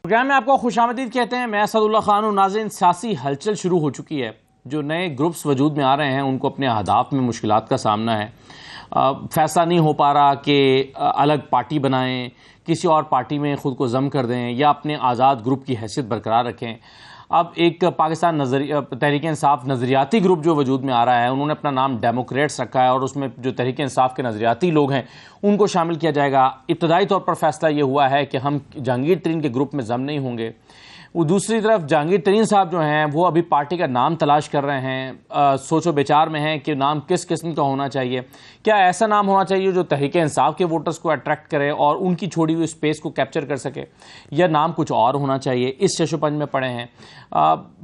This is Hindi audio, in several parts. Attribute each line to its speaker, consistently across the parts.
Speaker 1: प्रोग्राम में आपको खुशामदीद कहते हैं। मैं असदुल्ला खान हूं। नाज़रीन, सियासी हलचल शुरू हो चुकी है। जो नए ग्रुप्स वजूद में आ रहे हैं उनको अपने अहदाफ में मुश्किलात का सामना है। फैसला नहीं हो पा रहा कि अलग पार्टी बनाएं, किसी और पार्टी में ख़ुद को जम कर दें या अपने आज़ाद ग्रुप की हैसियत बरकरार रखें। अब एक पाकिस्तान तहरीक इंसाफ नज़रियाती ग्रुप जो वजूद में आ रहा है, उन्होंने अपना नाम डेमोक्रेट्स रखा है और उसमें जो तहरीक इंसाफ के नज़रियाती लोग हैं उनको शामिल किया जाएगा। इब्तदाई तौर पर फैसला ये हुआ है कि हम जहांगीर तरीन के ग्रुप में जम नहीं होंगे। वो दूसरी तरफ जहांगीर तरीन साहब जो हैं वो अभी पार्टी का नाम तलाश कर रहे हैं, सोचो विचार में हैं कि नाम किस किस्म का होना चाहिए। क्या ऐसा नाम होना चाहिए जो तहरीक इंसाफ के वोटर्स को अट्रैक्ट करे और उनकी छोड़ी हुई स्पेस को कैप्चर कर सके, या नाम कुछ और होना चाहिए? इस शशोपंज में पड़े हैं।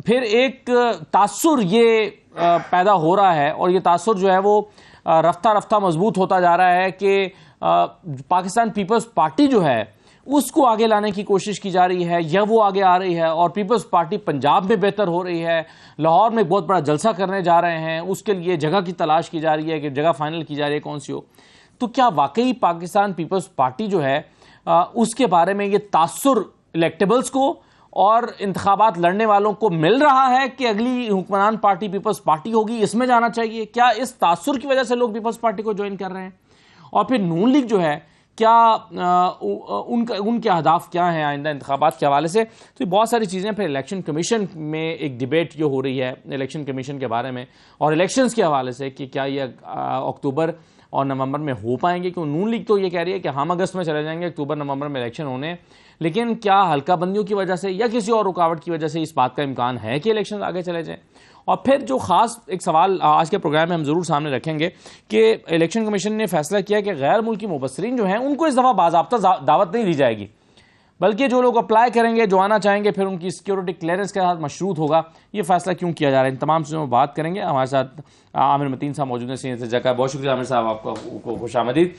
Speaker 1: फिर एक तासुर ये पैदा हो रहा है और ये तासुर जो है वो रफ्ता रफ्ता मजबूत होता जा रहा है कि पाकिस्तान पीपल्स पार्टी जो है उसको आगे लाने की कोशिश की जा रही है या वो आगे आ रही है, और पीपल्स पार्टी पंजाब में बेहतर हो रही है। लाहौर में बहुत बड़ा जलसा करने जा रहे हैं, उसके लिए जगह की तलाश की जा रही है कि जगह फाइनल की जा रही है कौन सी हो। तो क्या वाकई पाकिस्तान पीपल्स पार्टी जो है उसके बारे में ये तासुर इलेक्टेबल्स को और इंतखाबात लड़ने वालों को मिल रहा है कि अगली हुक्मरान पार्टी पीपल्स पार्टी होगी, इसमें जाना चाहिए? क्या इस तासुर की वजह से लोग पीपल्स पार्टी को ज्वाइन कर रहे हैं? और फिर नून लीग जो है, क्या उनके अहदाफ क्या हैं आइंदा इंतखाबात के हवाले से? तो बहुत सारी चीज़ें। फिर इलेक्शन कमीशन में एक डिबेट जो हो रही है इलेक्शन कमीशन के बारे में और इलेक्शंस के हवाले से कि क्या ये अक्टूबर और नवंबर में हो पाएंगे। क्यों नून लीग तो ये कह रही है कि हम अगस्त में चले जाएंगे, अक्टूबर नवंबर में इलेक्शन होने, लेकिन क्या हल्का बंदियों की वजह से या किसी और रुकावट की वजह से इस बात का इम्कान है कि इलेक्शन आगे चले जाएं? और फिर जो खास एक सवाल आज के प्रोग्राम में हम जरूर सामने रखेंगे कि इलेक्शन कमीशन ने फैसला किया कि गैर मुल्की मुबस्सरीन जो हैं उनको इस दफ़ा बाज़ाब्ता दावत नहीं दी जाएगी, बल्कि जो लोग अप्लाई करेंगे, जो आना चाहेंगे, फिर उनकी सिक्योरिटी क्लियरेंस के साथ मशरूत होगा। ये फैसला क्यों किया जा रहा है, इन तमाम चीज़ों में बात करेंगे। हमारे साथ आमिर मतीन साहब मौजूद हैं सीनियर सज्जा का। बहुत शुक्रिया आमिर साहब, आपका खुशामदीद।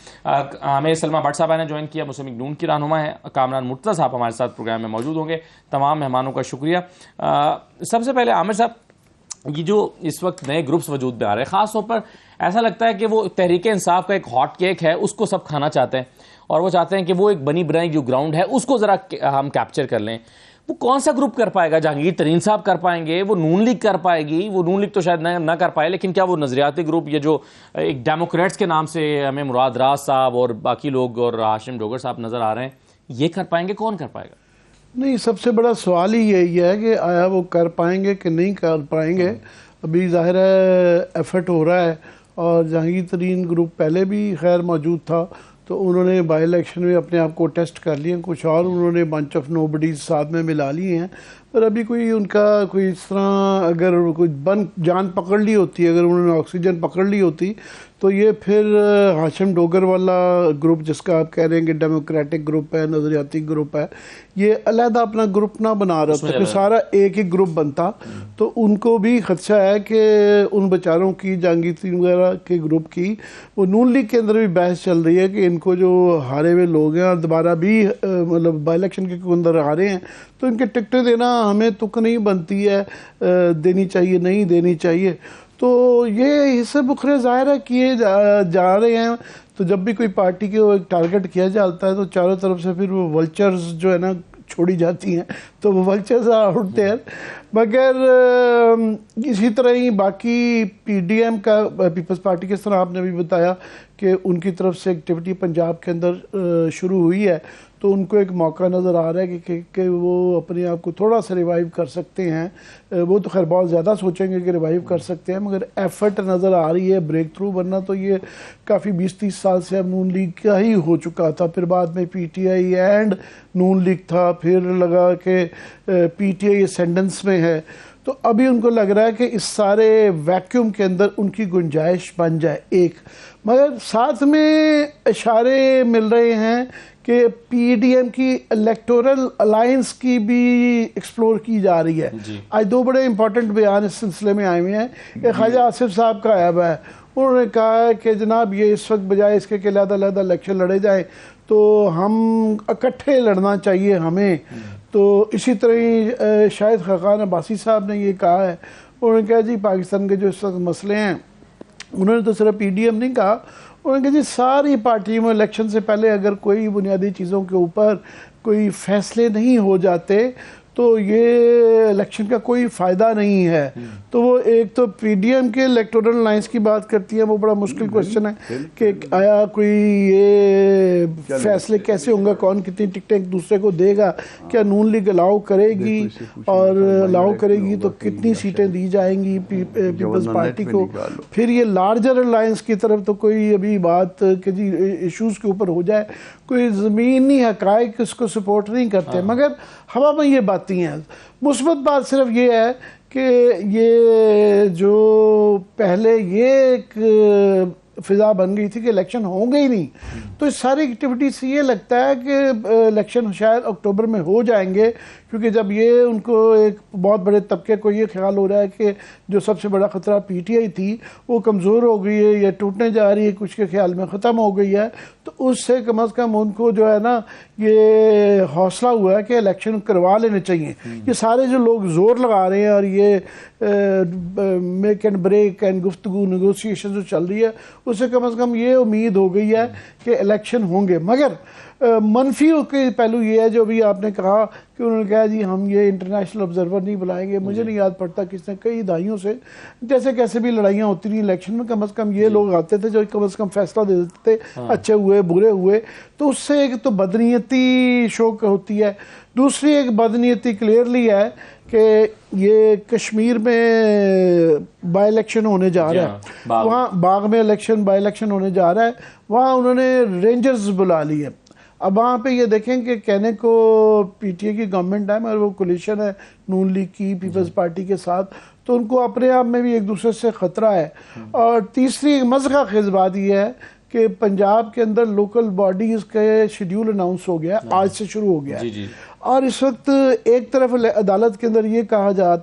Speaker 1: हमें सलमा भट्ट साहब ने ज्वाइन किया, मुस्लिम लीग नून की रहनुमा है। कामरान मुर्तज़ा साहब हमारे साथ प्रोग्राम में मौजूद होंगे। तमाम मेहमानों का शुक्रिया। सबसे पहले आमिर साहब, ये जो इस वक्त नए ग्रुप्स वजूद में आ रहे हैं, ख़ास तौर पर ऐसा लगता है कि वो तहरीक इंसाफ का एक हॉट केक है, उसको सब खाना चाहते हैं और वो चाहते हैं कि वो एक बनी बनाई जो ग्राउंड है उसको ज़रा हम कैप्चर कर लें। वो कौन सा ग्रुप कर पाएगा? जहांगीर तरीन साहब कर पाएंगे? वो नून लीग कर पाएगी? वो नून लीग तो शायद ना कर पाए, लेकिन क्या वो नज़रियाती ग्रुप, ये जो एक डेमोक्रेट्स के नाम से हमें मुराद राज साहब और बाकी लोग और हाशिम डोगर साहब नज़र आ रहे हैं, ये कर पाएंगे? कौन कर पाएगा?
Speaker 2: नहीं, सबसे बड़ा सवाल ही यही है कि आया वो कर पाएंगे कि नहीं कर पाएंगे। अभी ज़ाहिर है एफर्ट हो रहा है और जहांगीर तरीन ग्रुप पहले भी खैर मौजूद था, तो उन्होंने बाई इलेक्शन में अपने आप को टेस्ट कर लिया। कुछ और उन्होंने बंच ऑफ नोबडीज साथ में मिला लिए हैं, पर अभी कोई उनका कोई इस तरह अगर कोई जान पकड़ ली होती, अगर उन्होंने ऑक्सीजन पकड़ ली होती, तो ये फिर हाशिम डोगर वाला ग्रुप जिसका आप कह रहे हैं कि डेमोक्रेटिक ग्रुप है, नज़रियाती ग्रुप है, ये अलहदा अपना ग्रुप ना बना रहा था, फिर सारा एक ही ग्रुप बनता। तो उनको भी खदशा है कि उन बेचारों की, जहांगीर तरीन वगैरह के ग्रुप की, वो नून लीग के अंदर भी बहस चल रही है कि इनको जो हारे हुए लोग हैं और दोबारा भी मतलब बाई इलेक्शन के अंदर हारे हैं, तो इनके टिकटें देना हमें तुक नहीं बनती है, देनी चाहिए नहीं देनी चाहिए। तो ये हिस्से बुखरे ज़ाहिर किए जा रहे हैं। तो जब भी कोई पार्टी को एक टारगेट किया जाता है तो चारों तरफ से फिर वो वल्चर्स जो है ना छोड़ी जाती हैं, तो वो वल्चर्स आउट देयर। मगर इसी तरह ही बाकी पीडीएम का, पीपल्स पार्टी के तरह आपने भी बताया कि उनकी तरफ से एक्टिविटी पंजाब के अंदर शुरू हुई है, तो उनको एक मौका नज़र आ रहा है कि वो अपने आप को थोड़ा सा रिवाइव कर सकते हैं। वो तो खैर बहुत ज़्यादा सोचेंगे कि रिवाइव कर सकते हैं, मगर एफर्ट नज़र आ रही है ब्रेक थ्रू। वरना तो ये काफ़ी 20-30 साल से अब नून लीग का ही हो चुका था, फिर बाद में पीटीआई एंड नून लीग था, फिर लगा कि पीटीआई असेंडेंस में है। तो अभी उनको लग रहा है कि इस सारे वैक्यूम के अंदर उनकी गुंजाइश बन जाए एक। मगर साथ में इशारे मिल रहे हैं कि पीडीएम की इलेक्टोरल अलायंस की भी एक्सप्लोर की जा रही है। आज दो बड़े इंपॉर्टेंट बयान इस सिलसिले में आए हुए हैं। एक ख्वाजा आसिफ साहब का आया हुआ है, उन्होंने कहा है कि जनाब ये इस वक्त बजाय इसके कि अलग-अलग इलेक्शन लड़े जाएं, तो हम इकट्ठे लड़ना चाहिए हमें। तो इसी तरह ही शायद खाकान अब्बासी साहब ने ये कहा है, उन्होंने कहा जी पाकिस्तान के जो इस वक्त मसले हैं, उन्होंने तो सिर्फ पीडीएम नहीं कहा, उन्होंने कहा जी सारी पार्टियों में इलेक्शन से पहले अगर कोई बुनियादी चीज़ों के ऊपर कोई फैसले नहीं हो जाते तो ये इलेक्शन का कोई फ़ायदा नहीं है। तो वो एक तो पीडीएम के इलेक्टोरल लाइंस की बात करती है, वो बड़ा मुश्किल क्वेश्चन है कि आया कोई ये फैसले कैसे होंगे, कौन कितनी टिकटें एक दूसरे को देगा, क्या नून लीग अलाउ करेगी और अलाउ करेगी तो कितनी सीटें दी जाएंगी पीपल्स पार्टी को। फिर ये लार्जर अलायंस की तरफ तो कोई अभी बात कि जी इश्यूज़ के ऊपर हो जाए, कोई ज़मीनी हक़ाइक़ इसको सपोर्ट नहीं करते, मगर हवा में ये बातें हैं। मुस्बत बात सिर्फ ये है कि ये जो पहले ये एक फिजा बन गई थी कि इलेक्शन होंगे ही नहीं, तो इस सारी एक्टिविटी से ये लगता है कि इलेक्शन शायद अक्टूबर में हो जाएंगे, क्योंकि जब ये उनको एक बहुत बड़े तबके को ये ख्याल हो रहा है कि जो सबसे बड़ा ख़तरा पीटीआई थी वो कमज़ोर हो गई है या टूटने जा रही है, कुछ के ख्याल में ख़त्म हो गई है, तो उससे कम अज़ कम उनको जो है ना ये हौसला हुआ है कि इलेक्शन करवा लेने चाहिए। ये सारे जो लोग ज़ोर लगा रहे हैं और ये मेक एंड ब्रेक एंड गुफ्तगू नेगोशिएशन जो चल रही है, उससे कम अज़ कम ये उम्मीद हो गई है कि इलेक्शन होंगे। मगर मनफी के पहलू ये है जो भी आपने कहा कि उन्होंने कहा जी हम ये इंटरनेशनल ऑब्जर्वर नहीं बुलाएंगे। मुझे नहीं याद पड़ता किसने कई दहाइयों से जैसे कैसे भी लड़ाइयाँ होती रही इलेक्शन में, कम अज़ कम ये लोग आते थे जो कम अज़ कम फैसला दे देते थे, अच्छे हुए बुरे हुए, तो उससे एक तो बदनीयती शौक होती है। दूसरी एक बदनीयती क्लियरली है कि ये कश्मीर में बाई इलेक्शन होने जा रहा है, वहाँ बाग में इलेक्शन बाई इलेक्शन होने जा रहा है, वहाँ उन्होंने रेंजर्स बुला लिए। अब वहाँ पे ये देखें कि कहने को पीटीए की गवर्नमेंट है मगर वो कोलिशन है नून लीग की पीपल्स पार्टी के साथ, तो उनको अपने आप में भी एक दूसरे से ख़तरा है। और तीसरी एक मज़ा खेज़ बात यह है कि पंजाब के अंदर लोकल बॉडीज़ के शेड्यूल अनाउंस हो गया, आज से शुरू हो गया है। और इस वक्त एक तरफ अदालत के अंदर ये कहा जा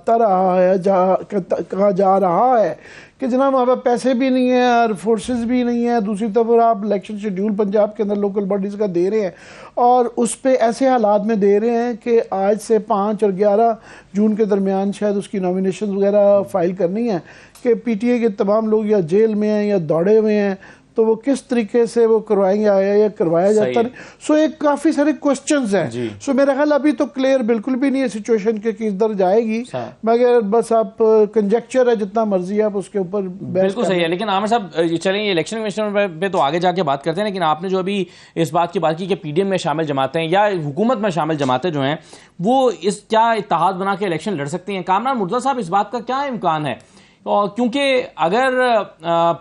Speaker 2: रहा है कि जनाब वहाँ पर पैसे भी नहीं है और फोर्सेस भी नहीं है, दूसरी तरफ आप इलेक्शन शेड्यूल पंजाब के अंदर लोकल बॉडीज़ का दे रहे हैं और उस पर ऐसे हालात में दे रहे हैं कि आज से 5 और 11 जून के दरमियान शायद उसकी नॉमिनेशन वगैरह फाइल करनी है कि पीटीए के तमाम लोग या जेल में हैं या दौड़े हुए हैं, तो वो किस तरीके से वो करवाएंगे या करवाया जाता नहीं। सो एक काफ़ी सारे क्वेश्चंस हैं। सो मेरा ख्याल अभी तो क्लियर बिल्कुल भी नहीं है सिचुएशन के किस दर जाएगी, मगर बस आप कंजेक्चर है जितना मर्जी आप उसके ऊपर
Speaker 1: बिल्कुल सही है। लेकिन आमिर साहब चलें ये इलेक्शन कमीशन पे तो आगे जाके बात करते हैं, लेकिन आपने जो अभी इस बात की बात की कि पीडीएम में शामिल जमातें या हुकूमत में शामिल जमातें जो हैं वो इस क्या इत्तेहाद बना के इलेक्शन लड़ सकती हैं? कामरान मुर्तज़ा साहब इस बात का क्या इम्कान है? क्योंकि अगर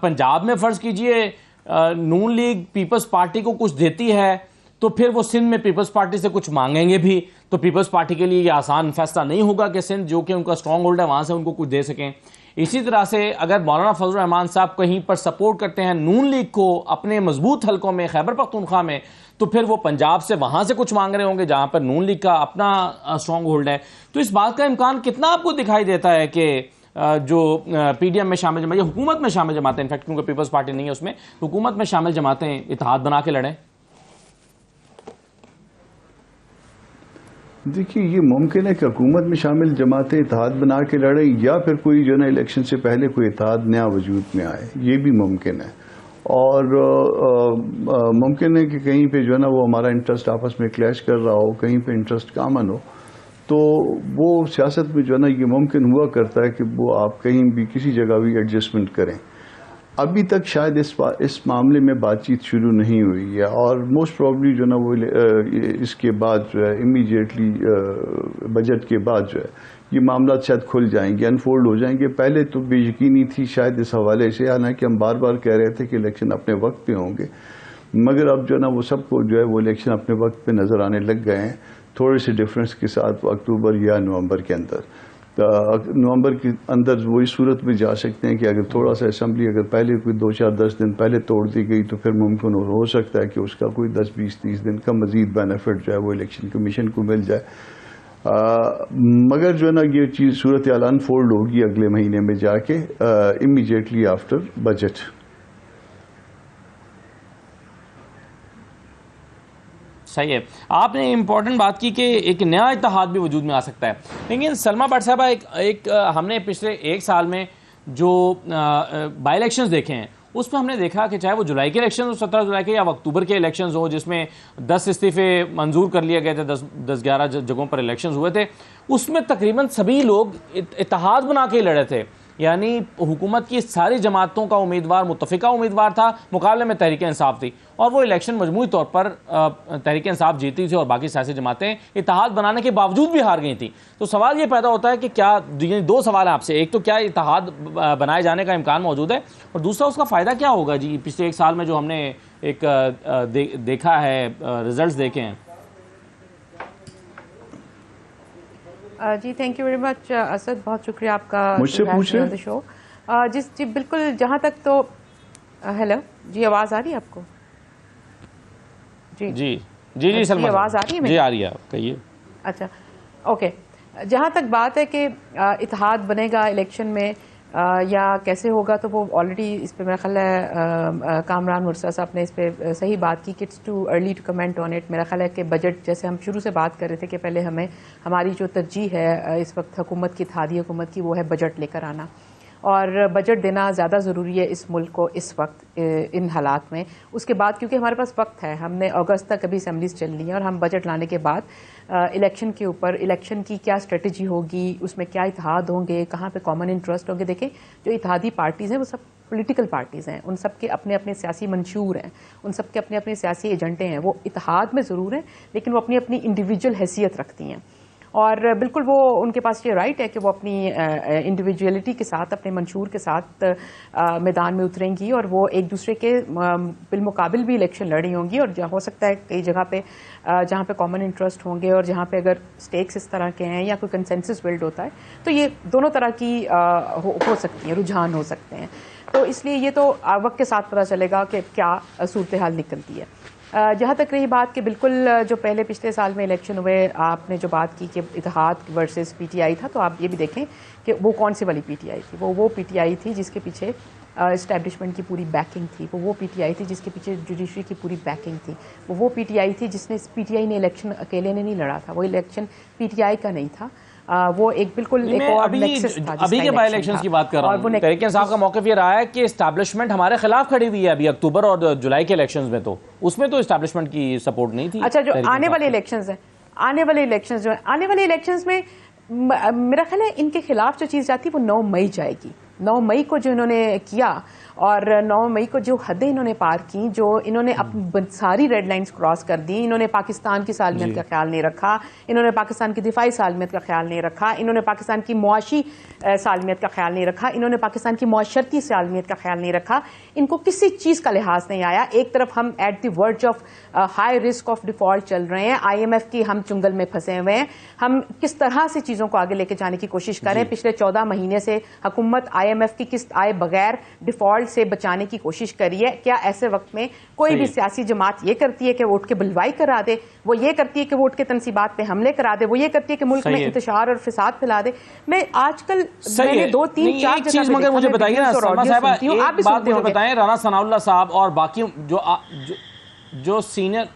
Speaker 1: पंजाब में फ़र्ज़ कीजिए नून लीग पीपल्स पार्टी को कुछ देती है तो फिर वो सिंध में पीपल्स पार्टी से कुछ मांगेंगे भी, तो पीपल्स पार्टी के लिए ये आसान फैसला नहीं होगा कि सिंध जो कि उनका स्ट्रॉन्ग होल्ड है वहां से उनको कुछ दे सकें। इसी तरह से अगर मौलाना फजल रहमान साहब कहीं पर सपोर्ट करते हैं नून लीग को अपने मजबूत हलकों में खैबर पख्तूनख्वा में, तो फिर वो पंजाब से वहां से कुछ मांग रहे होंगे जहां पर नून लीग का अपना स्ट्रॉन्ग होल्ड है। तो इस बात का इम्कान कितना आपको दिखाई देता है कि जो पीडीएम में शामिल जमातें, हुकूमत में शामिल जमातें, इनफैक्ट क्योंकि पीपल्स पार्टी नहीं है उसमें, हुकूमत में शामिल जमातें इत्तेहाद बना के लड़ें?
Speaker 3: देखिए ये मुमकिन है कि हुकूमत में शामिल जमातें इत्तेहाद बना के लड़ें या फिर कोई जो है ना इलेक्शन से पहले कोई इत्तेहाद नया वजूद में आए, ये भी मुमकिन है। और मुमकिन है कि कहीं पे जो है ना वो हमारा इंटरेस्ट आपस में क्लैश कर रहा हो, कहीं पे इंटरेस्ट कॉमन हो, तो वो सियासत में जो है ना ये मुमकिन हुआ करता है कि वो आप कहीं भी किसी जगह भी एडजस्टमेंट करें। अभी तक शायद इस मामले में बातचीत शुरू नहीं हुई है और मोस्ट प्रॉब्ली जो है ना वो इसके बाद जो है इमीडिएटली बजट के बाद जो है ये मामला शायद खुल जाएंगे, अनफोल्ड हो जाएंगे। पहले तो बेयकीनी थी शायद इस हवाले से, हालांकि हम बार बार कह रहे थे कि इलेक्शन अपने वक्त पे होंगे, मगर अब जो है ना वो सबको जो है वो इलेक्शन अपने वक्त पे नज़र आने लग गए हैं, थोड़े से डिफरेंस के साथ अक्टूबर या नवंबर के अंदर। नवंबर के अंदर वही सूरत में जा सकते हैं कि अगर थोड़ा सा असम्बली अगर पहले कोई 2-4-10 दिन पहले तोड़ दी गई तो फिर मुमकिन हो सकता है कि उसका कोई 10-20-30 दिन का मजीद बेनिफिट जो है वो इलेक्शन कमीशन को मिल जाए। मगर जो है ना ये चीज़ सूरत हाल अनफोल्ड होगी अगले महीने में जाके इमीडिएटली आफ्टर बजट।
Speaker 1: सही है, आपने इंपॉर्टेंट बात की कि एक नया इत्तेहाद भी वजूद में आ सकता है। लेकिन सलमा भट्ट साहबा हमने पिछले 1 साल में जो बाई इलेक्शंस देखे हैं उसमें हमने देखा कि चाहे वो जुलाई के इलेक्शन हो, 17 जुलाई के, या अक्टूबर के इलेक्शन हो जिसमें 10 इस्तीफे मंजूर कर लिए गए थे, 10-11 जगहों पर इलेक्शन हुए थे, उसमें तकरीबन सभी लोग इत्तेहाद बना के लड़े थे। यानी हुकूमत की सारी जमातों का उम्मीदवार मुत्तफिका उम्मीदवार था, मुकाबले में तहरीक इंसाफ थी, और वो इलेक्शन मजमूई तौर पर तहरीक इंसाफ जीती थी और बाकी सियासी जमातें इत्तेहाद बनाने के बावजूद भी हार गई थी। तो सवाल ये पैदा होता है कि क्या, ये दो सवाल हैं आपसे, एक तो क्या इत्तेहाद बनाए जाने का इम्कान मौजूद है, और दूसरा उसका फ़ायदा क्या होगा जी पिछले एक साल में जो हमने एक देखा है, रिजल्ट देखे हैं।
Speaker 4: जी thank you very much Asad, बहुत शुक्रिया आपका
Speaker 3: मुझसे पूछ रहे
Speaker 4: शो। जी बिल्कुल, जहाँ तक तो हेलो जी, आवाज़ आ रही है आपको? जी
Speaker 1: जी जी जी सलमा,
Speaker 4: आवाज़ आ रही है मेरी?
Speaker 1: जी आ रही है, कहिए।
Speaker 4: अच्छा ओके, जहाँ तक बात है कि इत्तेहाद बनेगा इलेक्शन में या कैसे होगा, तो वो ऑलरेडी इस पे मेरा ख्याल है कामरान मुर्सा साहब ने इस पे सही बात की कि it's too early to comment on it. मेरा ख्याल है कि बजट, जैसे हम शुरू से बात कर रहे थे कि पहले हमारी जो तरजीह है इस वक्त हुकूमत की, इत्तेहादी हुकूमत की, वो है बजट लेकर आना, और बजट देना ज़्यादा ज़रूरी है इस मुल्क को इस वक्त इन हालात में। उसके बाद क्योंकि हमारे पास वक्त है, हमने अगस्त तक अभी असम्बलीज चलनी है, और हम बजट लाने के बाद इलेक्शन के ऊपर, इलेक्शन की क्या स्ट्रेटजी होगी, उसमें क्या इत्तेहाद होंगे, कहाँ पे कॉमन इंटरेस्ट होंगे। देखें, जो इत्तेहादी पार्टीज़ हैं वो सब पॉलिटिकल पार्टीज़ हैं, उन सब के अपने अपने सियासी मंशूर हैं, उन सब के अपने अपने सियासी एजेंडे हैं। वो इत्तेहाद में ज़रूर हैं, लेकिन वो अपनी अपनी इंडिविजुअल हैसियत रखती हैं, और बिल्कुल वो उनके पास ये राइट है कि वो अपनी इंडिविजुअलिटी के साथ, अपने मंशूर के साथ मैदान में उतरेंगी, और वो एक दूसरे के बिलमुकाबिल भी इलेक्शन लड़ी होंगी। और हो सकता है कई जगह पे जहाँ पे कॉमन इंटरेस्ट होंगे, और जहाँ पे अगर स्टेक्स इस तरह के हैं या कोई कंसेंसस बिल्ड होता है, तो ये दोनों तरह की हो सकती हैं, रुझान हो सकते हैं। तो इसलिए ये तो वक्त के साथ पता चलेगा कि क्या सूरत हाल निकलती है। जहाँ तक रही बात कि बिल्कुल जो पहले पिछले साल में इलेक्शन हुए, आपने जो बात की कि इत्तेहाद वर्सेस पीटीआई था, तो आप ये भी देखें कि वो कौन सी वाली पीटीआई थी। वो पीटीआई थी जिसके पीछे इस्टेब्लिशमेंट की पूरी बैकिंग थी। वो पीटीआई थी जिसके पीछे जुडिशरी की पूरी बैकिंग थी। वो पीटीआई थी जिसने, पीटीआई ने इलेक्शन अकेले ने नहीं लड़ा था, वो इलेक्शन पीटीआई का नहीं था। वो एक बिल्कुल एक और नेक्सस था।
Speaker 1: अभी के बाई इलेक्शंस की बात कर रहा हूं। तहरीक इंसाफ का मौक़िफ़ ये रहा है कि एस्टैब्लिशमेंट हमारे खिलाफ खड़ी हुई है अभी अक्टूबर और जुलाई के इलेक्शंस में, तो उसमें तो एस्टैब्लिशमेंट की सपोर्ट नहीं थी।
Speaker 4: अच्छा, जो आने वाले इलेक्शंस हैं, आने वाले इलेक्शंस में मेरा ख्याल है इनके खिलाफ जो चीज़ जाती है वो 9 मई जाएगी। 9 मई को जो इन्होंने किया, और 9 मई को जो हदें इन्होंने पार की, जो इन्होंने अपनी सारी रेड लाइंस क्रॉस कर दी, इन्होंने पाकिस्तान की सालमियत का ख्याल नहीं रखा, इन्होंने पाकिस्तान की दिफाई सालमियत का ख्याल नहीं रखा, इन्होंने पाकिस्तान की मुआशी सालमियत का ख्याल नहीं रखा, इन्होंने पाकिस्तान की मुआशरती सालमियत का ख्याल नहीं रखा। इनको किसी चीज़ का लिहाज नहीं आया। एक तरफ हम at the verge of high risk of default चल रहे हैं, IMF की हम चुंगल में फंसे हुए हैं। हम किस तरह से चीज़ों को आगे लेके जाने की कोशिश करें, पिछले 14 महीने से हुकूमत IMF की किस्त आए बगैर डिफॉल्ट से बचाने की कोशिश करी है। क्या ऐसे वक्त में कोई भी सियासी जमात ये करती है कि वोट के बुलवाई करा दे, वो ये करती है कि वोट के तनसीबात पे हमले करा दे, वो ये करती है कि मुल्क में इंतशार और फिसाद फैला दे? मैं आजकल मैंने 2-3-4
Speaker 1: चीज मगर मुझे बताइए ना सलमा साहिबा, एक बात मुझे बताएं, राना सनाउल्लाह साहब और बाकी जो सीनियर,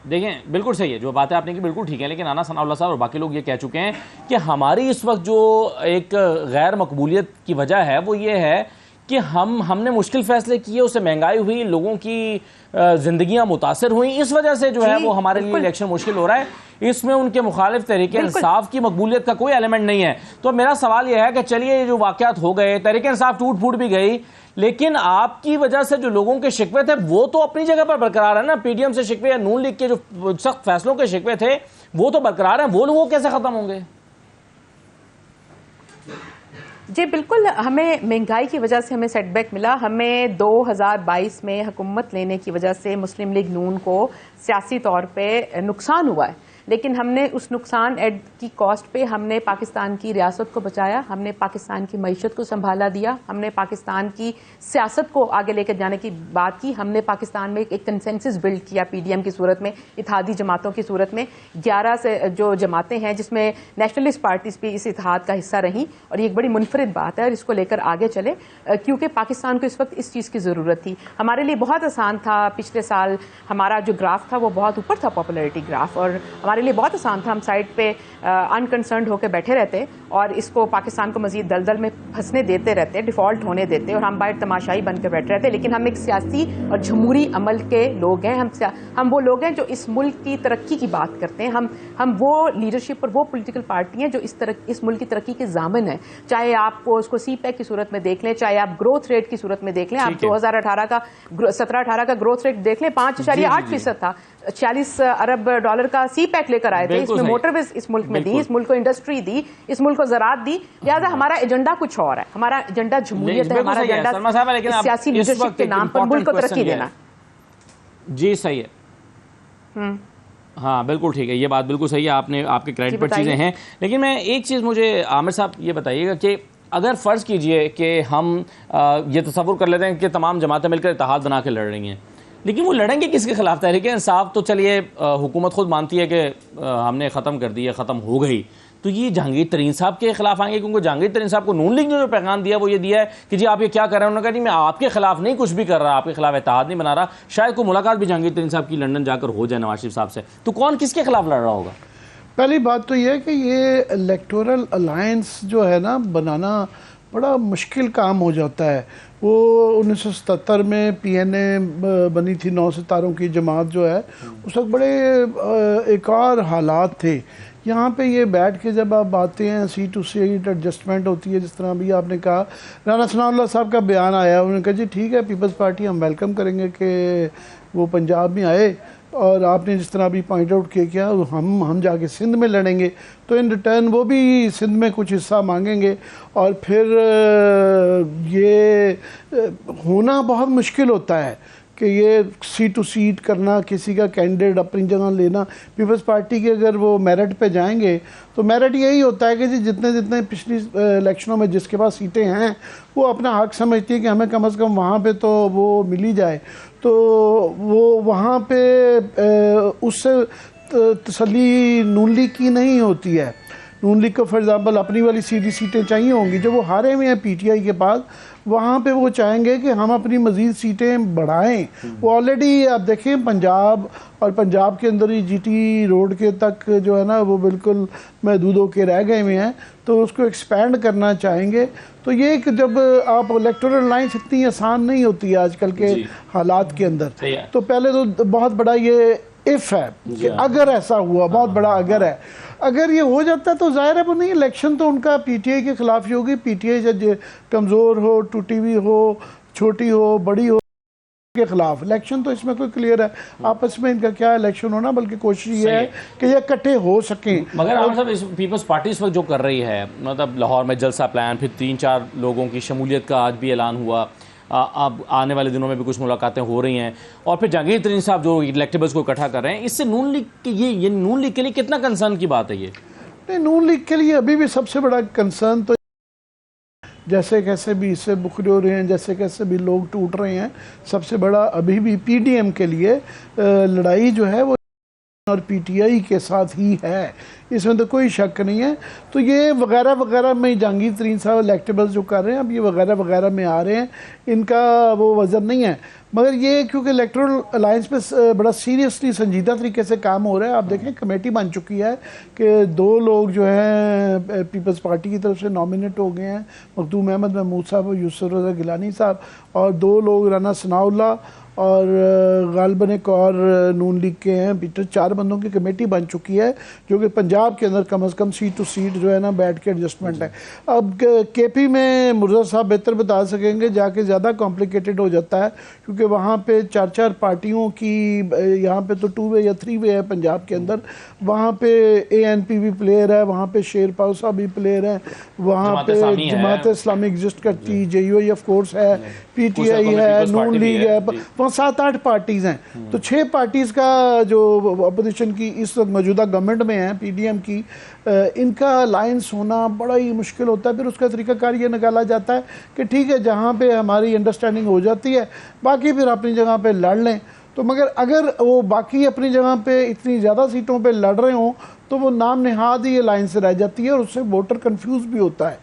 Speaker 1: देखें बिल्कुल सही है जो बातें आपने की, बिल्कुल ठीक है, लेकिन राना सनाउल्लाह साहब और बाकी लोग ये कह चुके हैं कि हमारी इस वक्त जो एक गैर मकबूलियत की वजह है वो ये है कि हमने मुश्किल फैसले किए, उससे महंगाई हुई, लोगों की जिंदगियां मुतासर हुई, इस वजह से जो है वो हमारे लिए इलेक्शन मुश्किल हो रहा है। इसमें उनके मुखालिफ तहरीक इंसाफ की मकबूलियत का कोई एलिमेंट नहीं है। तो मेरा सवाल यह है कि चलिए ये जो वाकयात हो गए, तहरीक इंसाफ टूट फूट भी गई, लेकिन आपकी वजह से जो लोगों के शिकवे थे वो तो अपनी जगह पर बरकरार है ना। PDM से शिकवे या नून लीग के जो सख्त फैसलों के शिकवे थे वो तो बरकरार हैं, वो कैसे खत्म होंगे?
Speaker 4: जी बिल्कुल, हमें महंगाई की वजह से हमें सेटबैक मिला। हमें 2022 में हुकूमत लेने की वजह से मुस्लिम लीग नून को सियासी तौर पे नुकसान हुआ है, लेकिन हमने उस नुकसान की कॉस्ट पे हमने पाकिस्तान की रियासत को बचाया, हमने पाकिस्तान की मईशत को संभाला दिया, हमने पाकिस्तान की सियासत को आगे लेकर जाने की बात की, हमने पाकिस्तान में एक कंसेंसस बिल्ड किया PDM की सूरत में, इत्तेहादी जमातों की सूरत में। 11 से जो जमातें हैं जिसमें नेशनलिस्ट पार्टीज भी इस इत्तेहाद का हिस्सा रहीं, और ये एक बड़ी मुनफरिद बात है और इसको लेकर आगे चले, क्योंकि पाकिस्तान को इस वक्त इस चीज़ की ज़रूरत थी। हमारे लिए बहुत आसान था, पिछले साल हमारा जो ग्राफ था वो बहुत ऊपर था, पॉपुलरिटी ग्राफ, और हमारे हमारे लिए बहुत आसान था, हम साइड पे अनकंसर्न्ड होकर बैठे रहते और इसको पाकिस्तान को मजीद दलदल में फंसने देते रहते, डिफॉल्ट होने देते और हम बाहर तमाशाई बनकर बैठे रहते। लेकिन हम एक सियासी और जमहूरी अमल के लोग हैं, हम वो लोग हैं जो इस मुल्क की तरक्की की बात करते हैं। हम वो लीडरशिप और वो पॉलिटिकल पार्टी हैं जो इस मुल्क की तरक्की के जामिन है। चाहे आप उसको CPEC की सूरत में देख लें, चाहे आप ग्रोथ रेट की सूरत में देख लें, आप 2018 का 17-18 का ग्रोथ रेट देख लें, 5.8% था। 46 अरब डॉलर का CPEC लेकर आए थे। इसमें मोटरवेज इस मुल्क में दी, इस मुल्क को इंडस्ट्री दी, इस मुल्क को ज़राअत दी। लिहाजा हमारा एजेंडा कुछ और है, हमारा एजेंडा जमहूरियत है, हमारा एजेंडा सियासी लीडरशिप के नाम पर मुल्क को तरक्की देना।
Speaker 1: जी सही है, हाँ बिल्कुल ठीक है, ये बात बिल्कुल सही है, आपने आपके क्रेडिट पर चीज़ें हैं। लेकिन मैं एक चीज़, मुझे आमिर साहब ये बताइएगा कि अगर फ़र्ज़ कीजिए कि हम ये तसव्वुर कर लेते हैं कि तमाम जमातें मिलकर इत्तेहाद बना के लड़ रही हैं, लेकिन वो लड़ेंगे किसके खिलाफ? तहरीक इंसाफ तो चलिए हुकूमत खुद मानती है कि हमने ख़त्म कर दी है, ख़त्म हो गई, तो ये जहांगीर तरीन साहब के खिलाफ आएंगे, क्योंकि जहांगीर तरीन साहब को नून लीग ने जो पैगाम दिया वो ये दिया है कि जी आप ये क्या कर रहे हैं। उन्होंने कहा जी मैं आपके खिलाफ नहीं कुछ भी कर रहा, आपके खिलाफ इत्तेहाद नहीं बना रहा। शायद कोई मुलाकात भी जहांगीर तरीन साहब की लंदन जाकर हो जाए नवाज शरीफ साहब से, तो कौन किसके खिलाफ लड़ रहा होगा? पहली
Speaker 2: बात तो यह है कि ये इलेक्टोरल अलायंस जो है ना बनाना बड़ा मुश्किल काम हो जाता है। वो 1977 में PNA बनी थी, 9 सितारों की जमात जो है, उस वक्त बड़े एक और हालात थे। यहाँ पे ये बैठ के जब आप बातें हैं, सीट टू सीट एडजस्टमेंट होती है, जिस तरह अभी आपने कहा, राना सनाउल्लाह साहब का बयान आया, उन्होंने कहा जी ठीक है पीपल्स पार्टी हम वेलकम करेंगे कि वो पंजाब में आए, और आपने जिस तरह अभी पॉइंट आउट किया हम जाके सिंध में लड़ेंगे, तो इन रिटर्न वो भी सिंध में कुछ हिस्सा मांगेंगे। और फिर ये होना बहुत मुश्किल होता है कि ये सीट टू सीट करना, किसी का कैंडिडेट अपनी जगह लेना। पीपल्स पार्टी के अगर वो मेरिट पे जाएंगे तो मेरिट यही होता है कि जी जितने पिछली इलेक्शनों में जिसके पास सीटें हैं वो अपना हक समझती है कि हमें कम से कम वहाँ पे तो वो मिली जाए, तो वो वहाँ पे उससे तसल्ली नून लीग की नहीं होती है। नून लीग को फॉर एग्ज़ाम्पल अपनी वाली सीधी सीटें चाहिए होंगी, जो वो हारे हुए हैं PTI के पास, वहाँ पे वो चाहेंगे कि हम अपनी मज़ीद सीटें बढ़ाएं। वो ऑलरेडी आप देखें पंजाब और पंजाब के अंदर ही GT रोड के तक जो है ना वो बिल्कुल महदूद होकर रह गए हुए हैं, तो उसको एक्सपैंड करना चाहेंगे। तो ये कि जब आप इलेक्टोरल लाइन्स इतनी आसान नहीं होती है आजकल के हालात के अंदर, तो पहले तो बहुत बड़ा ये इफ़ है कि अगर ऐसा हुआ, बहुत बड़ा अगर है, अगर ये हो जाता है तो जाहिर है वो नहीं, इलेक्शन तो उनका PTI के खिलाफ ही होगी। PTI जब कमज़ोर हो, टूटी हुई हो, छोटी हो, बड़ी हो, के खिलाफ इलेक्शन तो इसमें कोई क्लियर है। आपस में इनका क्या इलेक्शन होना, बल्कि कोशिश ये है कि ये इकट्ठे हो सकें।
Speaker 1: मगर आप सब इस पीपल्स पार्टी इस वक्त जो कर रही है, मतलब लाहौर में जलसा प्लान, फिर 3-4 लोगों की शमूलियत का आज भी ऐलान हुआ, अब आने वाले दिनों में भी कुछ मुलाकातें हो रही हैं, और फिर जहांगीर तरीन साहब जो इलेक्टेबल्स को इकट्ठा कर रहे हैं, इससे नून लीग के ये नून लीग के लिए कितना कंसर्न की बात है? ये
Speaker 2: नहीं, नून लीग के लिए अभी भी सबसे बड़ा कंसर्न तो जैसे कैसे भी इससे बुखरे हो रहे हैं, जैसे कैसे भी लोग टूट रहे हैं, सबसे बड़ा अभी भी PDM के लिए लड़ाई जो है वो और PTI के साथ ही है, इसमें तो कोई शक नहीं है। तो ये वगैरह वगैरह में जहांगीर तरीन साहब इलेक्टेबल्स जो कर रहे हैं, अब ये वगैरह वगैरह में आ रहे हैं, इनका वो वज़न नहीं है। मगर ये क्योंकि इलेक्टोरल अलायंस पे बड़ा सीरियसली संजीदा तरीके से काम हो रहा है। आप देखें कमेटी बन चुकी है कि 2 लोग जो हैं पीपल्स पार्टी की तरफ से नॉमिनेट हो गए हैं, मखदूम अहमद महमूद साहब और यूसुफ रज़ा गिलानी साहब, और 2 लोग राना सनाउल्लाह और गालिबन एक और नून लीग के हैं। पीटर 4 बंदों की कमेटी बन चुकी है, जो कि पंजाब के अंदर कम से कम सीट टू सीट जो है ना बैठ के एडजस्टमेंट है। अब KP में मुर्जा साहब बेहतर बता सकेंगे, जाके ज़्यादा कॉम्प्लिकेटेड हो जाता है, क्योंकि वहाँ पे 4-4 पार्टियों की, यहाँ पे तो 2 वे या 3 वे है पंजाब के अंदर, वहाँ पे ANP भी प्लेयर है, वहाँ पे शेर पाउसा भी प्लेयर है, वहाँ पे जमात इस्लामी एग्जिस्ट करती, JUI ऑफ कोर्स है, PTI है, नून लीग है, 7-8 पार्टीज हैं। तो 6 पार्टीज का जो अपोजिशन की इस वक्त मौजूदा गवर्नमेंट में है, PDM की, इनका अलायंस होना बड़ा ही मुश्किल होता है। फिर उसका तरीकाकार ये निकाला जाता है कि ठीक है जहाँ पे हमारी अंडरस्टैंडिंग हो जाती है, बाकी फिर अपनी जगह पे लड़ लें। तो मगर अगर वो बाकी अपनी जगह पे इतनी ज़्यादा सीटों पे लड़ रहे हों तो वो नाम नेहाद ही अलायंस रह जाती है, और उससे वोटर कन्फ्यूज़ भी होता है।